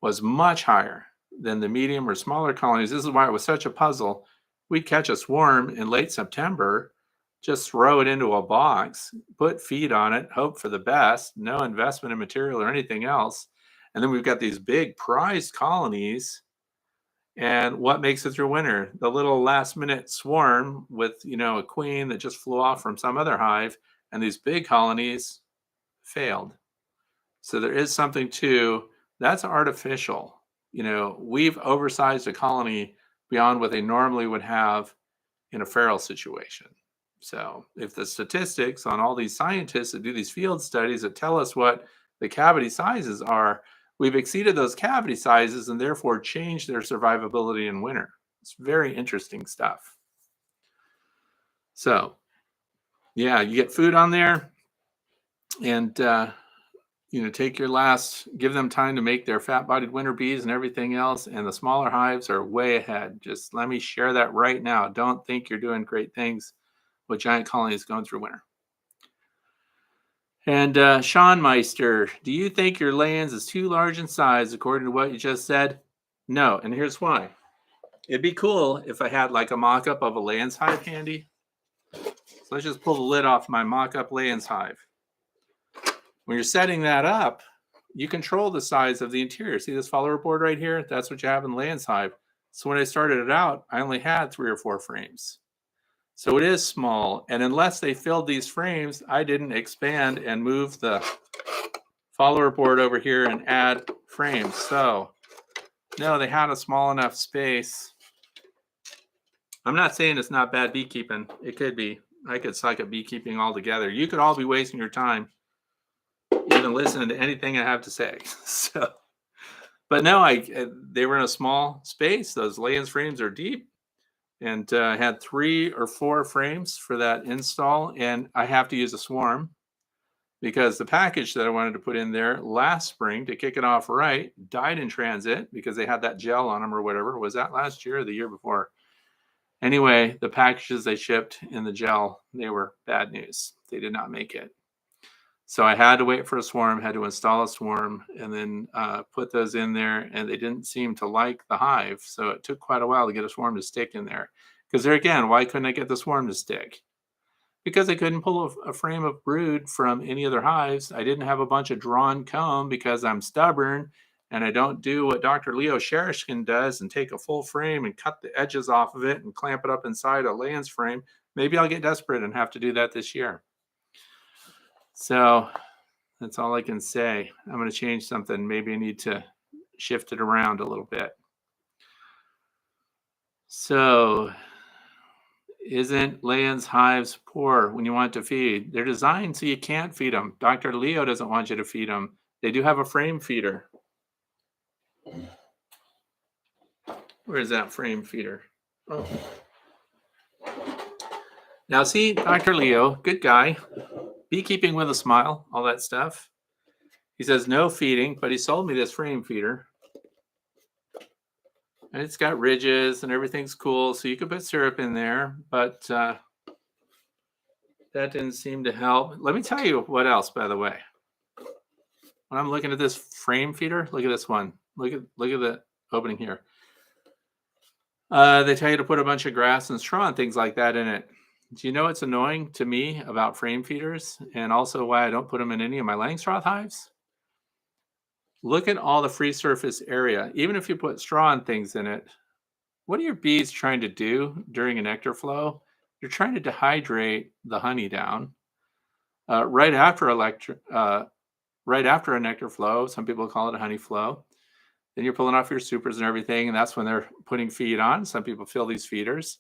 was much higher than the medium or smaller colonies. This is why it was such a puzzle. We'd catch a swarm in late September, just throw it into a box, put feed on it, hope for the best, no investment in material or anything else. And then we've got these big prized colonies. And what makes it through winter? The little last minute swarm with, a queen that just flew off from some other hive, and these big colonies failed. So there is something to that's artificial. We've oversized a colony beyond what they normally would have in a feral situation. So if the statistics on all these scientists that do these field studies that tell us what the cavity sizes are, we've exceeded those cavity sizes and therefore changed their survivability in winter. It's very interesting stuff. So yeah, you get food on there, and take give them time to make their fat-bodied winter bees and everything else, and the smaller hives are way ahead. Just let me share that right now. Don't think you're doing great things with giant colonies going through winter. And Sean Meister, do you think your lands is too large in size according to what you just said? No, and here's why. It'd be cool if I had like a mock-up of a Lands hive handy. So let's just pull the lid off my mock-up Lands hive. When you're setting that up, you control the size of the interior. See this follower board right here? That's what you have in Lands hive. So when I started it out, I only had 3 or 4 frames. So it is small. And unless they filled these frames, I didn't expand and move the follower board over here and add frames. So no, they had a small enough space. I'm not saying it's not bad beekeeping. It could be. I could suck at beekeeping altogether. You could all be wasting your time even listening to anything I have to say. So, but no, they were in a small space. Those Lands frames are deep, and I had 3 or 4 frames for that install, and I have to use a swarm because the package that I wanted to put in there last spring to kick it off right died in transit because they had that gel on them or whatever. Was that last year or the year before? Anyway, the packages they shipped in the gel, they were bad news. They did not make it. So I had to wait for a swarm, had to install a swarm, and then put those in there, and they didn't seem to like the hive. So it took quite a while to get a swarm to stick in there. Because there again, why couldn't I get the swarm to stick? Because I couldn't pull a frame of brood from any other hives. I didn't have a bunch of drawn comb because I'm stubborn and I don't do what Dr. Leo Sherishkin does and take a full frame and cut the edges off of it and clamp it up inside a Lands frame. Maybe I'll get desperate and have to do that this year. So that's all I can say. I'm going to change something. Maybe I need to shift it around a little bit. So, isn't Lands hives poor when you want to feed? They're designed so you can't feed them. Dr. Leo doesn't want you to feed them. They do have a frame feeder. Where is that frame feeder? Oh. Now, see, Dr. Leo, good guy, beekeeping with a smile, all that stuff. He says no feeding, but he sold me this frame feeder. And it's got ridges and everything's cool, so you could put syrup in there, but that didn't seem to help. Let me tell you what else, by the way. When I'm looking at this frame feeder, look at this one. Look at the opening here. They tell you to put a bunch of grass and straw and things like that in it. Do you know what's annoying to me about frame feeders, and also why I don't put them in any of my Langstroth hives? Look at all the free surface area. Even if you put straw and things in it, what are your bees trying to do during a nectar flow? You're trying to dehydrate the honey down. Right after a nectar flow, some people call it a honey flow. Then you're pulling off your supers and everything, and that's when they're putting feed on. Some people fill these feeders.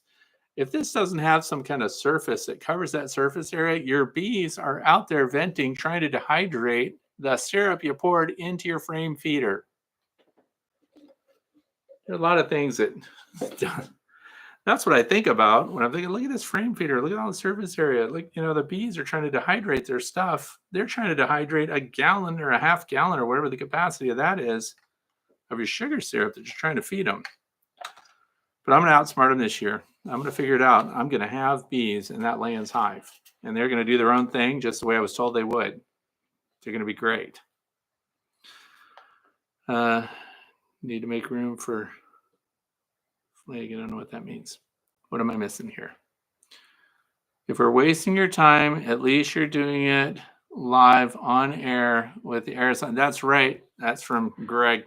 If this doesn't have some kind of surface that covers that surface area, your bees are out there venting, trying to dehydrate the syrup you poured into your frame feeder. There are a lot of things that that's what I think about when I'm thinking, look at this frame feeder, look at all the surface area. Look, the bees are trying to dehydrate their stuff. They're trying to dehydrate a gallon or a half gallon or whatever the capacity of that is of your sugar syrup that you're trying to feed them. But I'm going to outsmart them this year. I'm going to figure it out. I'm going to have bees in that Lands hive, and they're going to do their own thing just the way I was told they would. They're going to be great. Need to make room for flag. I don't know what that means. What am I missing here? If we're wasting your time, at least you're doing it live on air with the air sign. That's right. That's from Greg.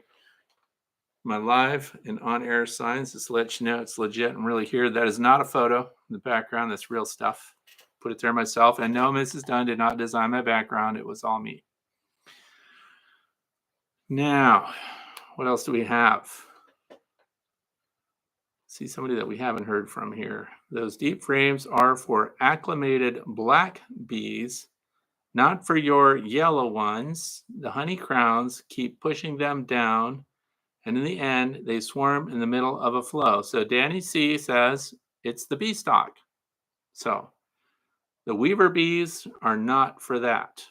My live and on-air signs, just to let you know it's legit and really here. That is not a photo in the background. That's real stuff. Put it there myself. And no, Mrs. Dunn did not design my background. It was all me. Now, what else do we have? See somebody that we haven't heard from here. Those deep frames are for acclimated black bees, not for your yellow ones. The honey crowns keep pushing them down. And in the end, they swarm in the middle of a flow. So Danny C says it's the bee stock. So the weaver bees are not for that.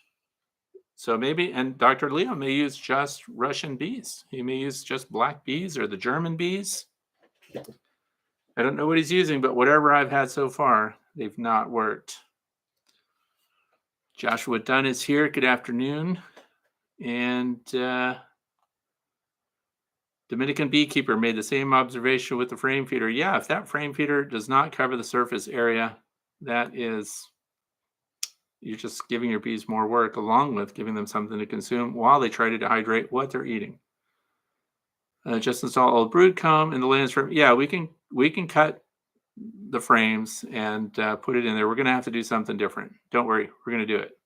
So maybe, and Dr. Leo may use just Russian bees. He may use just black bees or the German bees. I don't know what he's using, but whatever I've had so far, they've not worked. Joshua Dunn is here. Good afternoon. And Dominican beekeeper made the same observation with the frame feeder. Yeah, if that frame feeder does not cover the surface area, that is, you're just giving your bees more work along with giving them something to consume while they try to dehydrate what they're eating. Just install old brood comb in the Lands frame. Yeah, we can cut the frames and put it in there. We're going to have to do something different. Don't worry, we're going to do it.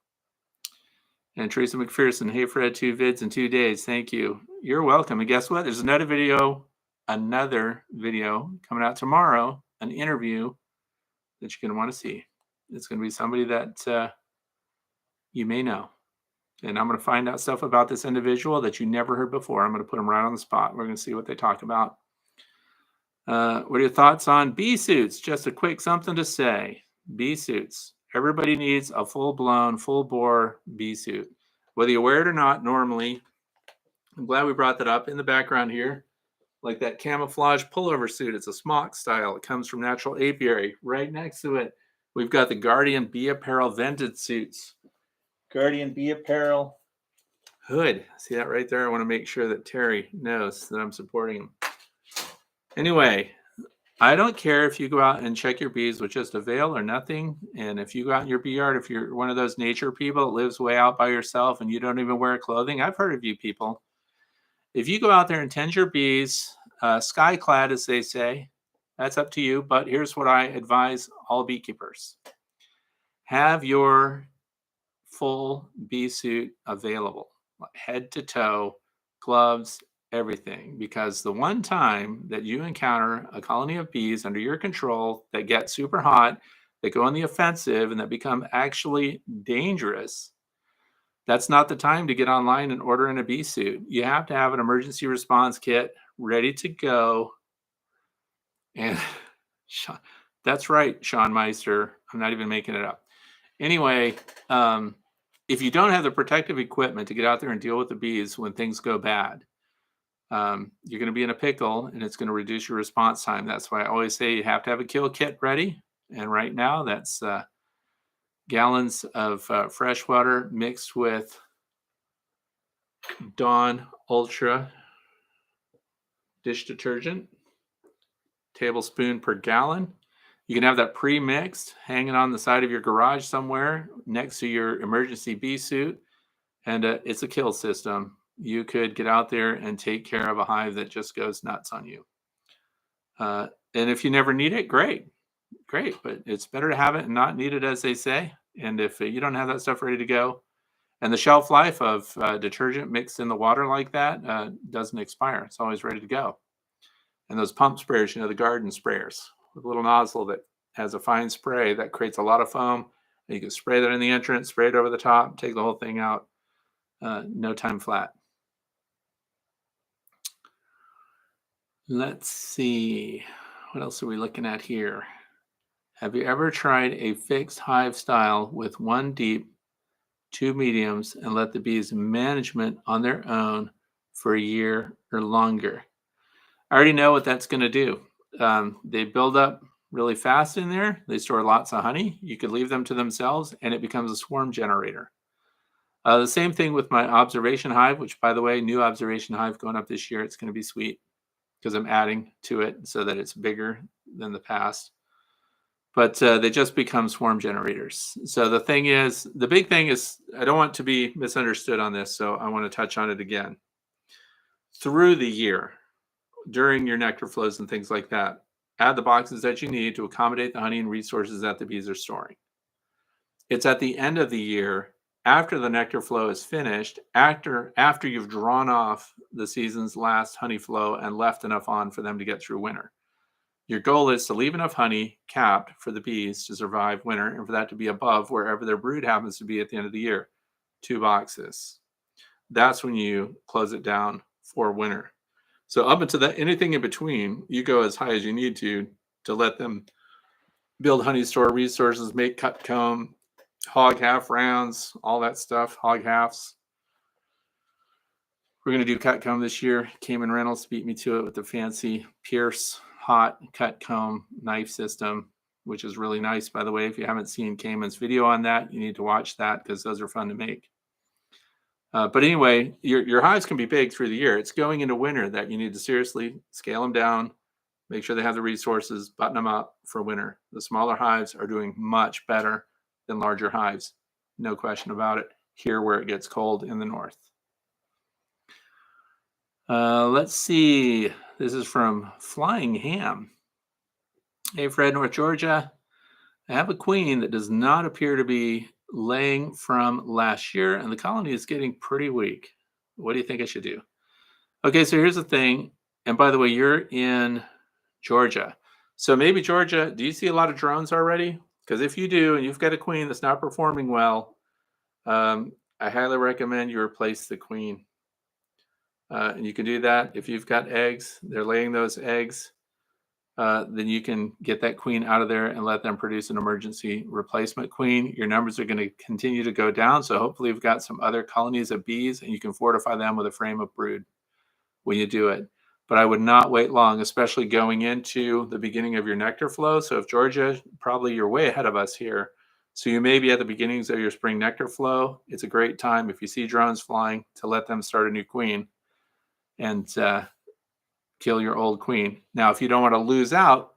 And Teresa McPherson, hey Fred, 2 vids in 2 days. Thank you. You're welcome. And guess what? There's another video coming out tomorrow, an interview that you're going to want to see. It's going to be somebody that you may know. And I'm going to find out stuff about this individual that you never heard before. I'm going to put them right on the spot. We're going to see what they talk about. What are your thoughts on bee suits? Just a quick something to say. Bee suits. Everybody needs a full-blown, full-bore bee suit. Whether you wear it or not, normally, I'm glad we brought that up in the background here. Like that camouflage pullover suit. It's a smock style. It comes from Natural Apiary. Right next to it, we've got the Guardian Bee Apparel vented suits. Guardian Bee Apparel. Hood. See that right there? I want to make sure that Terry knows that I'm supporting him. Anyway, I don't care if you go out and check your bees with just a veil or nothing. And if you go out in your bee yard, if you're one of those nature people that lives way out by yourself and you don't even wear clothing, I've heard of you people. If you go out there and tend your bees, sky clad, as they say, that's up to you. But here's what I advise all beekeepers: have your full bee suit available, head to toe, gloves, everything. Because the one time that you encounter a colony of bees under your control that get super hot, that go on the offensive, and that become actually dangerous, that's not the time to get online and order in a bee suit. You have to have an emergency response kit ready to go. And that's right, Sean Meister. I'm not even making it up. Anyway, if you don't have the protective equipment to get out there and deal with the bees when things go bad, you're going to be in a pickle, and it's going to reduce your response time. That's why I always say you have to have a kill kit ready. And right now, that's gallons of fresh water mixed with Dawn Ultra dish detergent, tablespoon per gallon. You can have that pre-mixed hanging on the side of your garage somewhere next to your emergency bee suit. And it's a kill system. You could get out there and take care of a hive that just goes nuts on you. And if you never need it, great. But it's better to have it and not need it, as they say. And if you don't have that stuff ready to go, and the shelf life of detergent mixed in the water like that doesn't expire. It's always ready to go. And those pump sprayers, the garden sprayers with a little nozzle that has a fine spray that creates a lot of foam. And you can spray that in the entrance, spray it over the top, take the whole thing out. No time flat. Let's see. What else are we looking at here? Have you ever tried a fixed hive style with one deep, two mediums, and let the bees management on their own for a year or longer? I already know what that's going to do. They build up really fast in there. They store lots of honey. You could leave them to themselves, and it becomes a swarm generator. The same thing with my observation hive, which, by the way, new observation hive going up this year. It's going to be sweet because I'm adding to it so that it's bigger than the past. But they just become swarm generators. So the big thing is, I don't want to be misunderstood on this, so I want to touch on it again. Through the year, during your nectar flows and things like that, add the boxes that you need to accommodate the honey and resources that the bees are storing. It's at the end of the year, after the nectar flow is finished, after you've drawn off the season's last honey flow and left enough on for them to get through winter. Your goal is to leave enough honey capped for the bees to survive winter and for that to be above wherever their brood happens to be at the end of the year. 2 boxes. That's when you close it down for winter. So up until that, anything in between, you go as high as you need to let them build honey store resources, make cut comb, hog half rounds, all that stuff, hog halves. We're going to do cut comb this year. Cayman Reynolds beat me to it with the fancy Pierce hot cut comb knife system, which is really nice, by the way. If you haven't seen Cayman's video on that, you need to watch that because those are fun to make. But anyway, your hives can be big through the year. It's going into winter that you need to seriously scale them down, make sure they have the resources, button them up for winter. The smaller hives are doing much better than larger hives. No question about it. Here where it gets cold in the north. Let's see. This is from Flying Ham. Hey, Fred, North Georgia. I have a queen that does not appear to be laying from last year, and the colony is getting pretty weak. What do you think I should do? Okay, so here's the thing. And by the way, you're in Georgia. So maybe Georgia, do you see a lot of drones already? Because if you do, and you've got a queen that's not performing well, I highly recommend you replace the queen. And you can do that if you've got eggs, they're laying those eggs, then you can get that queen out of there and let them produce an emergency replacement queen. Your numbers are going to continue to go down. So hopefully you've got some other colonies of bees and you can fortify them with a frame of brood when you do it. But I would not wait long, especially going into the beginning of your nectar flow. So if Georgia, probably you're way ahead of us here. So you may be at the beginnings of your spring nectar flow. It's a great time if you see drones flying to let them start a new queen and kill your old queen. Now, if you don't want to lose out,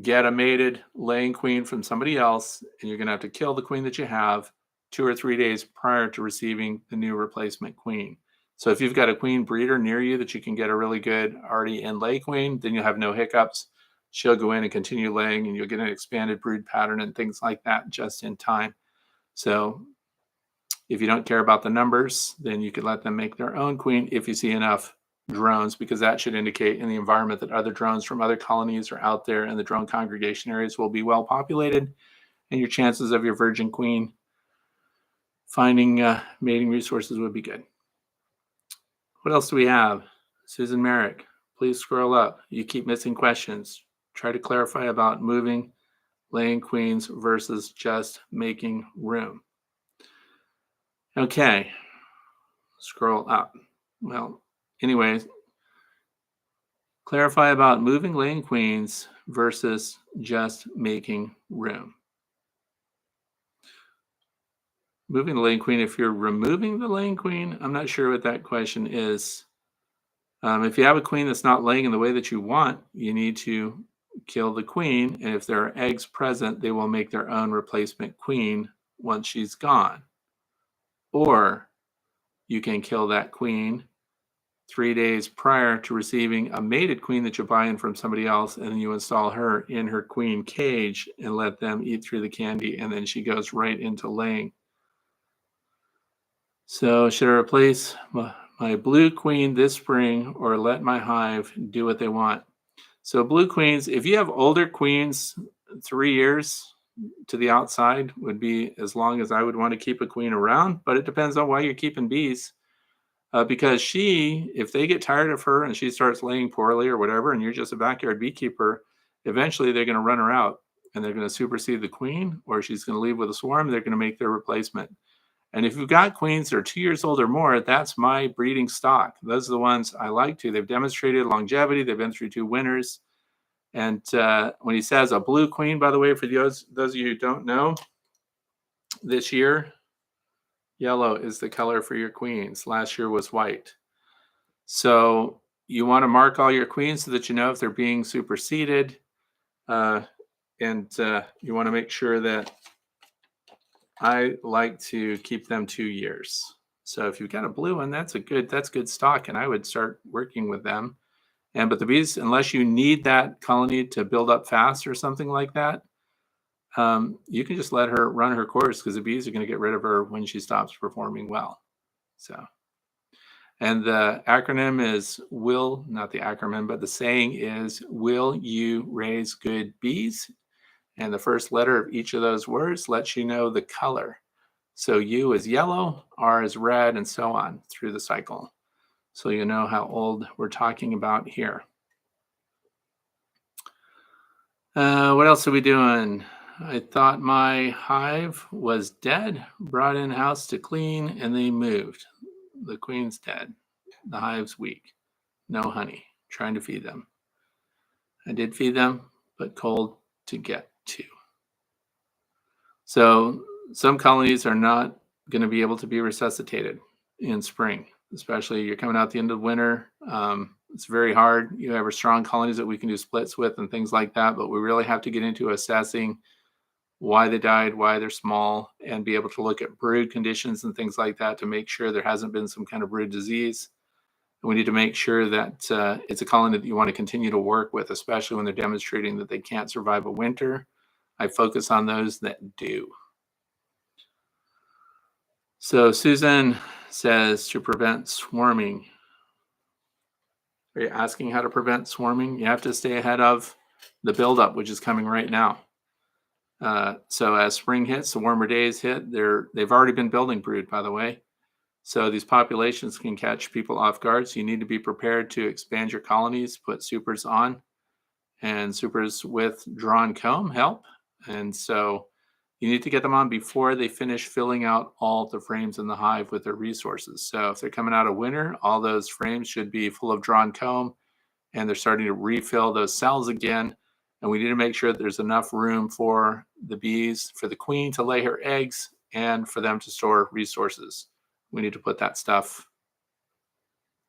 get a mated laying queen from somebody else, and you're going to have to kill the queen that you have 2 or 3 days prior to receiving the new replacement queen. So if you've got a queen breeder near you that you can get a really good already in lay queen, then you'll have no hiccups. She'll go in and continue laying, and you'll get an expanded brood pattern and things like that just in time. So if you don't care about the numbers, then you could let them make their own queen if you see enough drones, because that should indicate in the environment that other drones from other colonies are out there, and the drone congregation areas will be well populated, and your chances of your virgin queen finding mating resources would be good. What else do we have? Susan Merrick, please scroll up. You keep missing questions. Try to clarify about moving laying queens versus just making room. Okay, scroll up. Well, anyways, clarify about moving laying queens versus just making room. Moving the laying queen, if you're removing the laying queen, I'm not sure what that question is. If you have a queen that's not laying in the way that you want, you need to kill the queen. And if there are eggs present, they will make their own replacement queen once she's gone. Or you can kill that queen 3 days prior to receiving a mated queen that you buy in from somebody else, and then you install her in her queen cage and let them eat through the candy, and then she goes right into laying. So should I replace my blue queen this spring or let my hive do what they want? So blue queens, if you have older queens, 3 years to the outside would be as long as I would want to keep a queen around, but it depends on why you're keeping bees. Because if they get tired of her and she starts laying poorly or whatever, and you're just a backyard beekeeper, eventually they're going to run her out and they're going to supersede the queen, or she's going to leave with a swarm. They're going to make their replacement. And if you've got queens that are 2 years old or more, that's my breeding stock. Those are the ones I like to. They've demonstrated longevity. They've been through 2 winters. And when he says a blue queen, by the way, for those of you who don't know, this year, yellow is the color for your queens. Last year was white. So you want to mark all your queens so that you know if they're being superseded. And you want to make sure that I like to keep them 2 years. So if you've got a blue one, that's good stock, and I would start working with them. But the bees, unless you need that colony to build up fast or something like that, you can just let her run her course, because the bees are going to get rid of her when she stops performing well. So, and the acronym is not the acronym, but the saying is, will you raise good bees? And the first letter of each of those words lets you know the color. So U is yellow, R is red, and so on through the cycle. So you know how old we're talking about here. What else are we doing? I thought my hive was dead, brought in house to clean, and they moved. The queen's dead. The hive's weak. No honey. Trying to feed them. I did feed them, but cold to get to. So some colonies are not going to be able to be resuscitated in spring, especially you're coming out the end of winter. It's very hard. You have strong colonies that we can do splits with and things like that, but we really have to get into assessing why they died, why they're small, and be able to look at brood conditions and things like that to make sure there hasn't been some kind of brood disease. And we need to make sure that it's a colony that you want to continue to work with, especially when they're demonstrating that they can't survive a winter. I focus on those that do. So Susan says to prevent swarming. Are you asking how to prevent swarming? You have to stay ahead of the buildup, which is coming right now. So as spring hits, the warmer days hit. They've already been building brood, by the way. So these populations can catch people off guard. So you need to be prepared to expand your colonies, put supers on, and supers with drawn comb help. And so you need to get them on before they finish filling out all the frames in the hive with their resources. So if they're coming out of winter, all those frames should be full of drawn comb, and they're starting to refill those cells again. And we need to make sure that there's enough room for the bees, for the queen to lay her eggs, and for them to store resources. We need to put that stuff,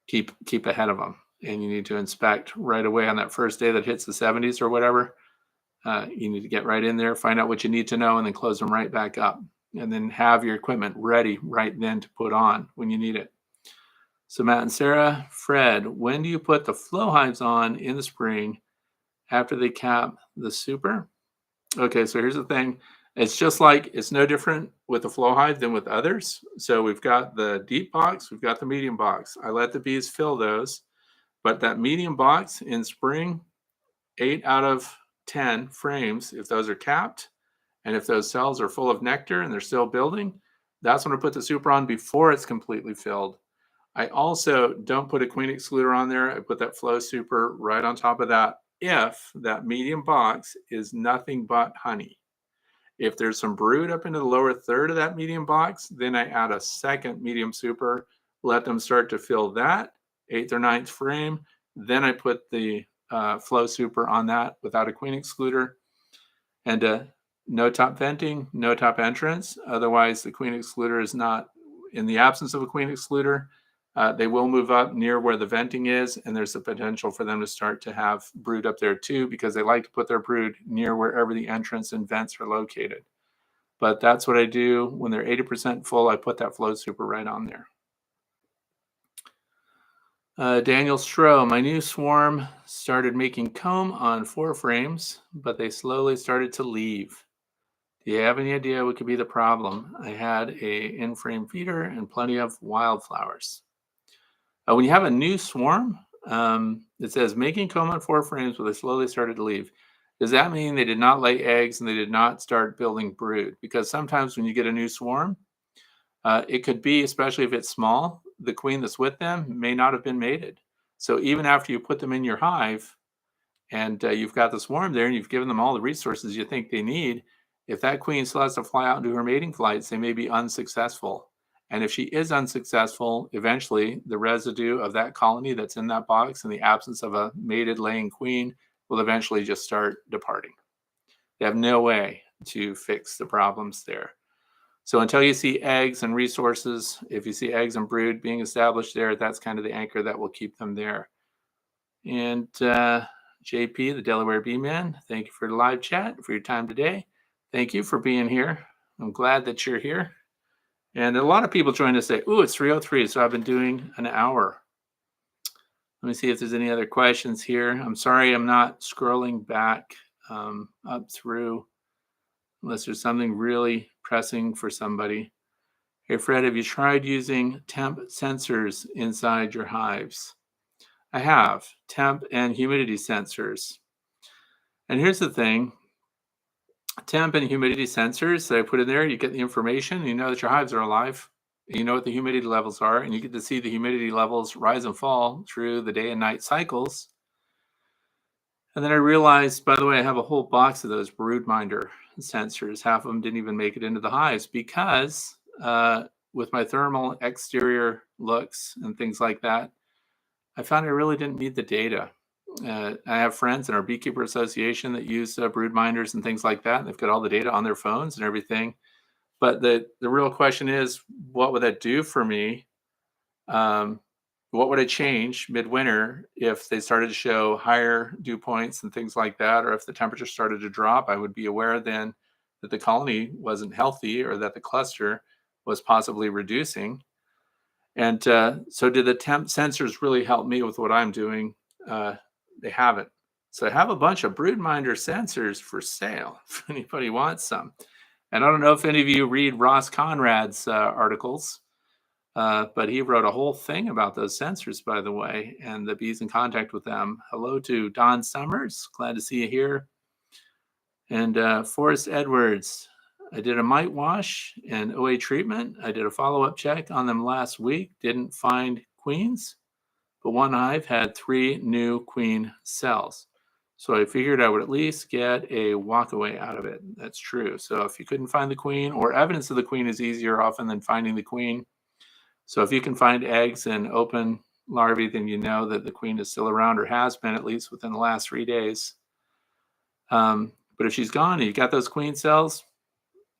keep ahead of them. And you need to inspect right away on that first day that hits the 70s or whatever. You need to get right in there, find out what you need to know, and then close them right back up. And then have your equipment ready right then to put on when you need it. So Matt and Sarah, Fred, when do you put the flow hives on in the spring after they cap the super? Okay, so here's the thing. It's just like, it's no different with the flow hive than with others. So we've got the deep box, we've got the medium box. I let the bees fill those, but that medium box in spring, 8 out of 10 frames, if those are capped, and if those cells are full of nectar and they're still building, that's when I put the super on before it's completely filled. I also don't put a queen excluder on there. I put that flow super right on top of that if that medium box is nothing but honey. If there's some brood up into the lower third of that medium box, then I add a second medium super, let them start to fill that 8th or 9th frame. Then I put the flow super on that without a queen excluder. And no top venting, no top entrance. Otherwise, the queen excluder is not, in the absence of a queen excluder, they will move up near where the venting is, and there's the potential for them to start to have brood up there too, because they like to put their brood near wherever the entrance and vents are located. But that's what I do. When they're 80% full, I put that flow super right on there. Daniel Stroh, my new swarm started making comb on 4 frames, but they slowly started to leave. Do you have any idea what could be the problem? I had a in-frame feeder and plenty of wildflowers. When you have a new swarm, it says making comb on 4 frames, but they slowly started to leave. Does that mean they did not lay eggs and they did not start building brood? Because sometimes when you get a new swarm, it could be, especially if it's small, the queen that's with them may not have been mated. So even after you put them in your hive and you've got the swarm there and you've given them all the resources you think they need, if that queen still has to fly out and do her mating flights, they may be unsuccessful. And if she is unsuccessful, eventually the residue of that colony that's in that box in the absence of a mated laying queen will eventually just start departing. They have no way to fix the problems there. So until you see eggs and resources, if you see eggs and brood being established there, that's kind of the anchor that will keep them there. And JP, the Delaware Bee Man, thank you for the live chat, for your time today. Thank you for being here. I'm glad that you're here. And a lot of people joined us say, ooh, it's 3:03, so I've been doing an hour. Let me see if there's any other questions here. I'm sorry I'm not scrolling back up through unless there's something really pressing for somebody. Hey, Fred, have you tried using temp sensors inside your hives? I have, temp and humidity sensors. And here's the thing. Temp and humidity sensors that I put in there, you get the information, and you know that your hives are alive. And you know what the humidity levels are, and you get to see the humidity levels rise and fall through the day and night cycles. And then I realized, by the way, I have a whole box of those broodminder sensors. Half of them didn't even make it into the hives because with my thermal exterior looks and things like that, I found I really didn't need the data. I have friends in our beekeeper association that use broodminders and things like that. And they've got all the data on their phones and everything. But the real question is, what would that do for me? What would I change midwinter if they started to show higher dew points and things like that, or if the temperature started to drop? I would be aware then that the colony wasn't healthy or that the cluster was possibly reducing. And so did the temp sensors really help me with what I'm doing? They haven't. So I have a bunch of broodminder sensors for sale if anybody wants some. And I don't know if any of you read Ross Conrad's articles, but he wrote a whole thing about those sensors, by the way, and the bees in contact with them. Hello to Don Summers. Glad to see you here. And Forrest Edwards. I did a mite wash and OA treatment. I did a follow-up check on them last week. Didn't find queens, but one hive had 3 new queen cells. So I figured I would at least get a walkaway out of it. That's true. So if you couldn't find the queen, or evidence of the queen is easier often than finding the queen. So if you can find eggs and open larvae, then you know that the queen is still around, or has been at least within the last 3 days. But if she's gone and you got those queen cells,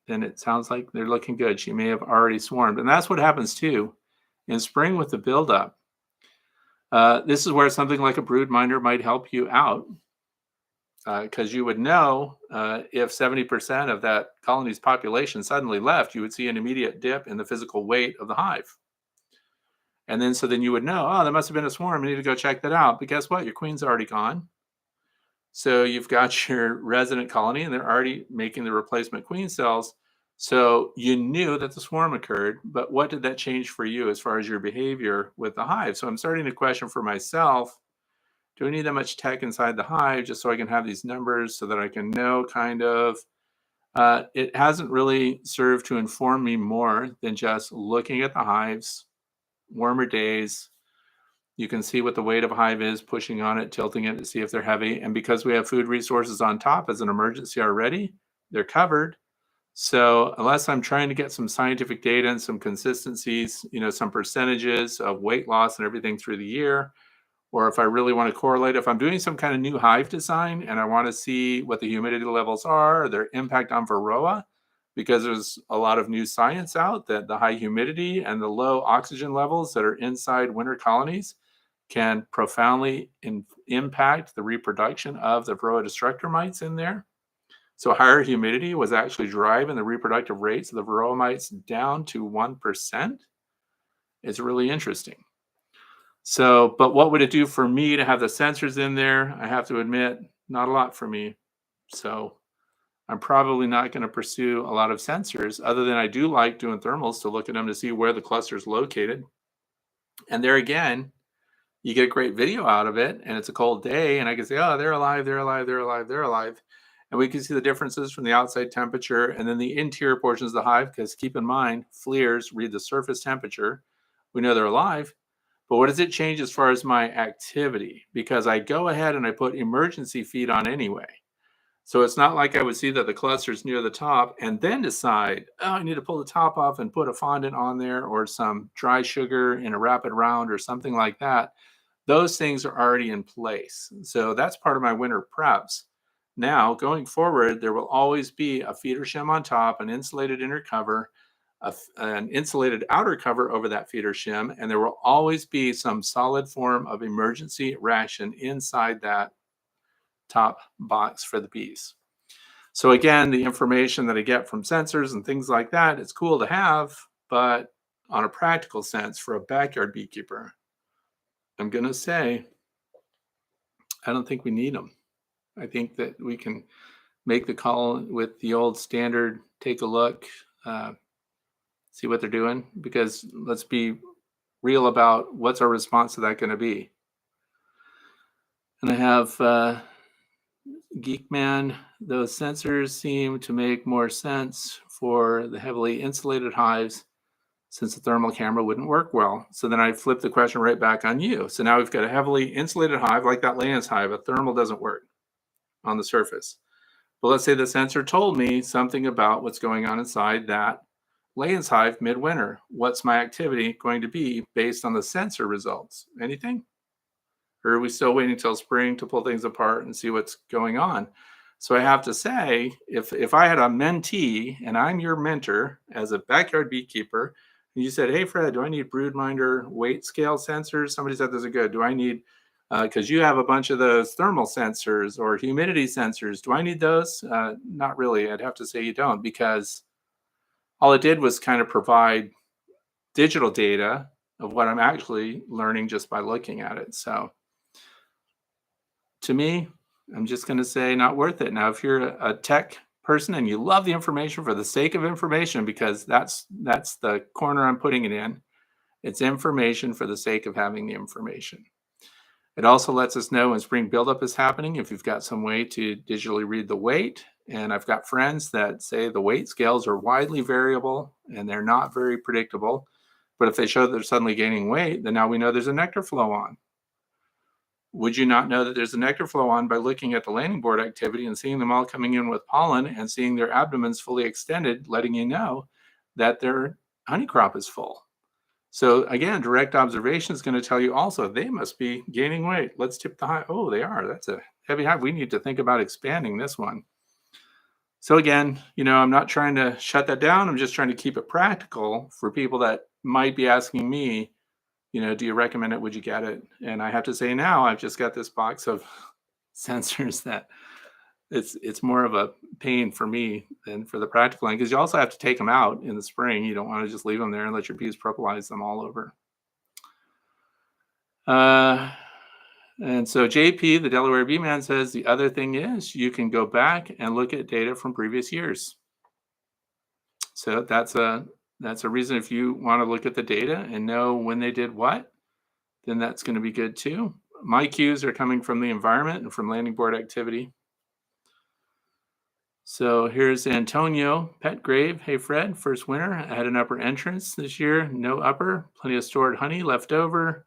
then it sounds like they're looking good. She may have already swarmed. And that's what happens too in spring with the buildup. This is where something like a brood minder might help you out, because you would know if 70% of that colony's population suddenly left, you would see an immediate dip in the physical weight of the hive. And then so then you would know, oh, there must have been a swarm. I need to go check that out. But guess what? Your queen's already gone. So you've got your resident colony and they're already making the replacement queen cells. So you knew that the swarm occurred, but what did that change for you as far as your behavior with the hive? So I'm starting to question for myself, do I need that much tech inside the hive just so I can have these numbers so that I can know kind of? It hasn't really served to inform me more than just looking at the hives, warmer days. You can see what the weight of a hive is, pushing on it, tilting it to see if they're heavy. And because we have food resources on top as an emergency already, they're covered. So unless I'm trying to get some scientific data and some consistencies, some percentages of weight loss and everything through the year, or if I really want to correlate, if I'm doing some kind of new hive design and I want to see what the humidity levels are, or their impact on varroa, because there's a lot of new science out that the high humidity and the low oxygen levels that are inside winter colonies can profoundly impact the reproduction of the varroa destructor mites in there. So higher humidity was actually driving the reproductive rates of the varroa mites down to 1%. It's really interesting. So, but what would it do for me to have the sensors in there? I have to admit, not a lot for me. So I'm probably not going to pursue a lot of sensors, other than I do like doing thermals to look at them to see where the cluster is located. And there again, you get a great video out of it, and it's a cold day, and I can say, oh, they're alive, they're alive, they're alive, they're alive. And we can see the differences from the outside temperature and then the interior portions of the hive, because keep in mind, FLIRs read the surface temperature. We know they're alive. But what does it change as far as my activity? Because I go ahead and I put emergency feed on anyway. So it's not like I would see that the cluster's near the top and then decide, oh, I need to pull the top off and put a fondant on there or some dry sugar in a rapid round or something like that. Those things are already in place. So that's part of my winter preps. Now, going forward, there will always be a feeder shim on top, an insulated inner cover, an insulated outer cover over that feeder shim, and there will always be some solid form of emergency ration inside that top box for the bees. So again, the information that I get from sensors and things like that, it's cool to have, but on a practical sense for a backyard beekeeper, I'm going to say, I don't think we need them. I think that we can make the call with the old standard, take a look, see what they're doing, because let's be real about what's our response to that going to be. And I have Geekman, those sensors seem to make more sense for the heavily insulated hives since the thermal camera wouldn't work well. So then I flip the question right back on you. So now we've got a heavily insulated hive like that Layens hive. A thermal doesn't work on the surface. But let's say the sensor told me something about what's going on inside that Layens hive midwinter. What's my activity going to be based on the sensor results? Anything? Or are we still waiting until spring to pull things apart and see what's going on? So I have to say, if I had a mentee and I'm your mentor as a backyard beekeeper, and you said, hey, Fred, do I need broodminder weight scale sensors? Somebody said those are good. Do I need, because you have a bunch of those thermal sensors or humidity sensors, do I need those? Not really. I'd have to say you don't, because all it did was kind of provide digital data of what I'm actually learning just by looking at it. So to me, I'm just going to say not worth it. Now, if you're a tech person and you love the information for the sake of information, because that's the corner I'm putting it in, it's information for the sake of having the information. It also lets us know when spring buildup is happening, if you've got some way to digitally read the weight. And I've got friends that say the weight scales are widely variable and they're not very predictable. But if they show that they're suddenly gaining weight, then now we know there's a nectar flow on. Would you not know that there's a nectar flow on by looking at the landing board activity and seeing them all coming in with pollen and seeing their abdomens fully extended, letting you know that their honey crop is full? So again, direct observation is going to tell you also they must be gaining weight. Let's tip the hive. Oh, they are. That's a heavy hive. We need to think about expanding this one. So again, I'm not trying to shut that down. I'm just trying to keep it practical for people that might be asking me, do you recommend it? Would you get it? And I have to say now, I've just got this box of sensors that it's more of a pain for me than for the practical end, because you also have to take them out in the spring. You don't want to just leave them there and let your bees propolize them all over. And so JP, the Delaware Bee Man, says the other thing is you can go back and look at data from previous years. So that's a reason. If you want to look at the data and know when they did what, then that's going to be good too. My cues are coming from the environment and from landing board activity. So here's Antonio Petgrave. Hey, Fred, first winter. I had an upper entrance this year. No upper. Plenty of stored honey left over.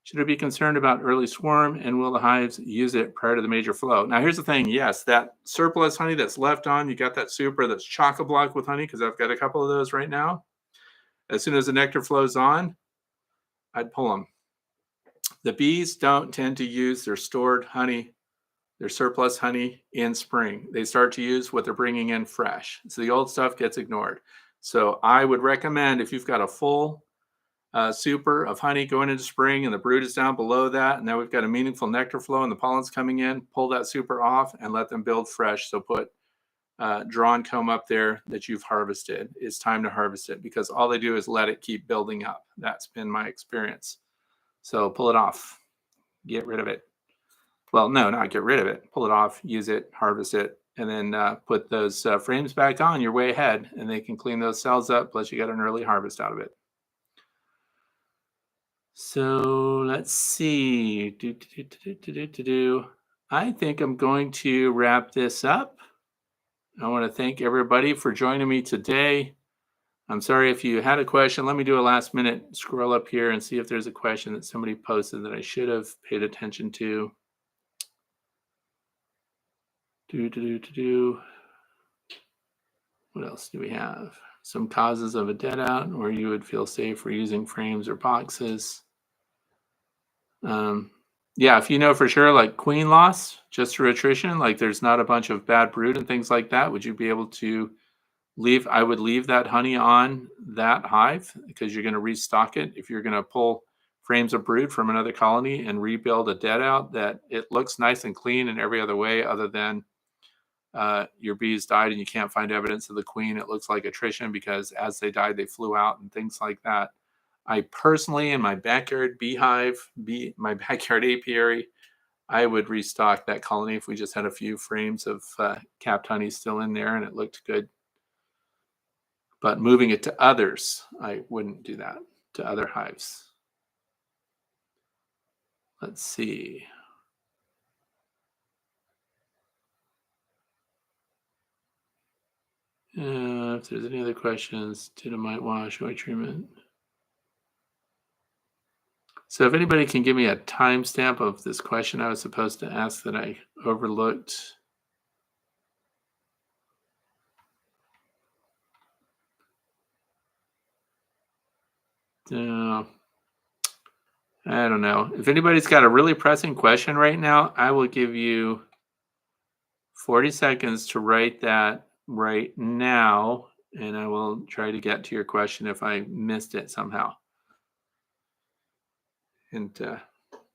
Should I be concerned about early swarm, and will the hives use it prior to the major flow? Now, here's the thing. Yes, that surplus honey that's left on, you got that super that's chock-a-block with honey, because I've got a couple of those right now. As soon as the nectar flows on, I'd pull them. The bees don't tend to use their stored honey, their surplus honey, in spring. They start to use what they're bringing in fresh. So the old stuff gets ignored. So I would recommend, if you've got a full super of honey going into spring and the brood is down below that, and now we've got a meaningful nectar flow and the pollen's coming in, pull that super off and let them build fresh. So put drawn comb up there that you've harvested. It's time to harvest it, because all they do is let it keep building up. That's been my experience. So pull it off, get rid of it. Well, no, not get rid of it. Pull it off, use it, harvest it, and then put those frames back on. You're way ahead, and they can clean those cells up, plus you got an early harvest out of it. So let's see. I think I'm going to wrap this up. I want to thank everybody for joining me today. I'm sorry if you had a question. Let me do a last minute scroll up here and see if there's a question that somebody posted that I should have paid attention to. What else do we have? Some causes of a dead out where you would feel safe for using frames or boxes. Yeah, if you know for sure, like queen loss just through attrition, like there's not a bunch of bad brood and things like that, would you be able to leave? I would leave that honey on that hive, because you're going to restock it. If you're going to pull frames of brood from another colony and rebuild a dead out, that it looks nice and clean in every other way other than your bees died and you can't find evidence of the queen. It looks like attrition because as they died, they flew out and things like that. I personally, in my backyard beehive, my backyard apiary, I would restock that colony if we just had a few frames of capped honey still in there and it looked good. But moving it to others, I wouldn't do that to other hives. Let's see. If there's any other questions, Titamite wash, oil treatment. So if anybody can give me a timestamp of this question I was supposed to ask that I overlooked. I don't know. If anybody's got a really pressing question right now, I will give you 40 seconds to write that right now, and I will try to get to your question if I missed it somehow. And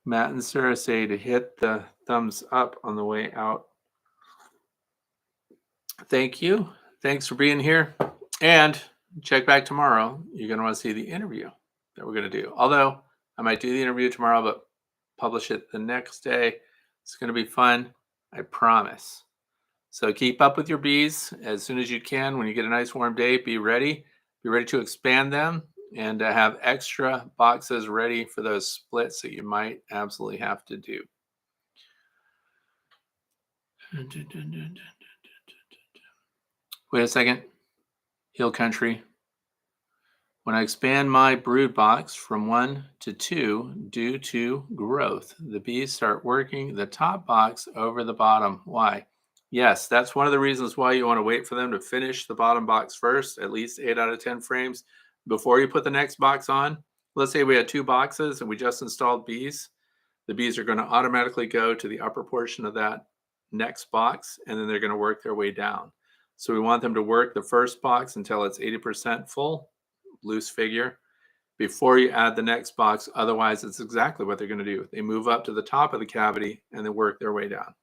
Matt and Sarah say to hit the thumbs up on the way out. Thank you. Thanks for being here. And check back tomorrow. You're going to want to see the interview that we're going to do. Although I might do the interview tomorrow, but publish it the next day. It's going to be fun. I promise. So keep up with your bees as soon as you can. When you get a nice warm day, be ready. Be ready to expand them and have extra boxes ready for those splits that you might absolutely have to do. Wait a second. Hill Country. When I expand my brood box from 1 to 2 due to growth, the bees start working the top box over the bottom. Why? Yes, that's one of the reasons why you want to wait for them to finish the bottom box first, at least 8 out of 10 frames, before you put the next box on. Let's say we had 2 boxes and we just installed bees. the bees are going to automatically go to the upper portion of that next box, and then they're going to work their way down. So we want them to work the first box until it's 80% full, loose figure, before you add the next box. Otherwise, it's exactly what they're going to do. They move up to the top of the cavity and then work their way down.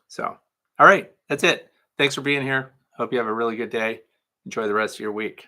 So, all right, that's it. Thanks for being here. Hope you have a really good day. Enjoy the rest of your week.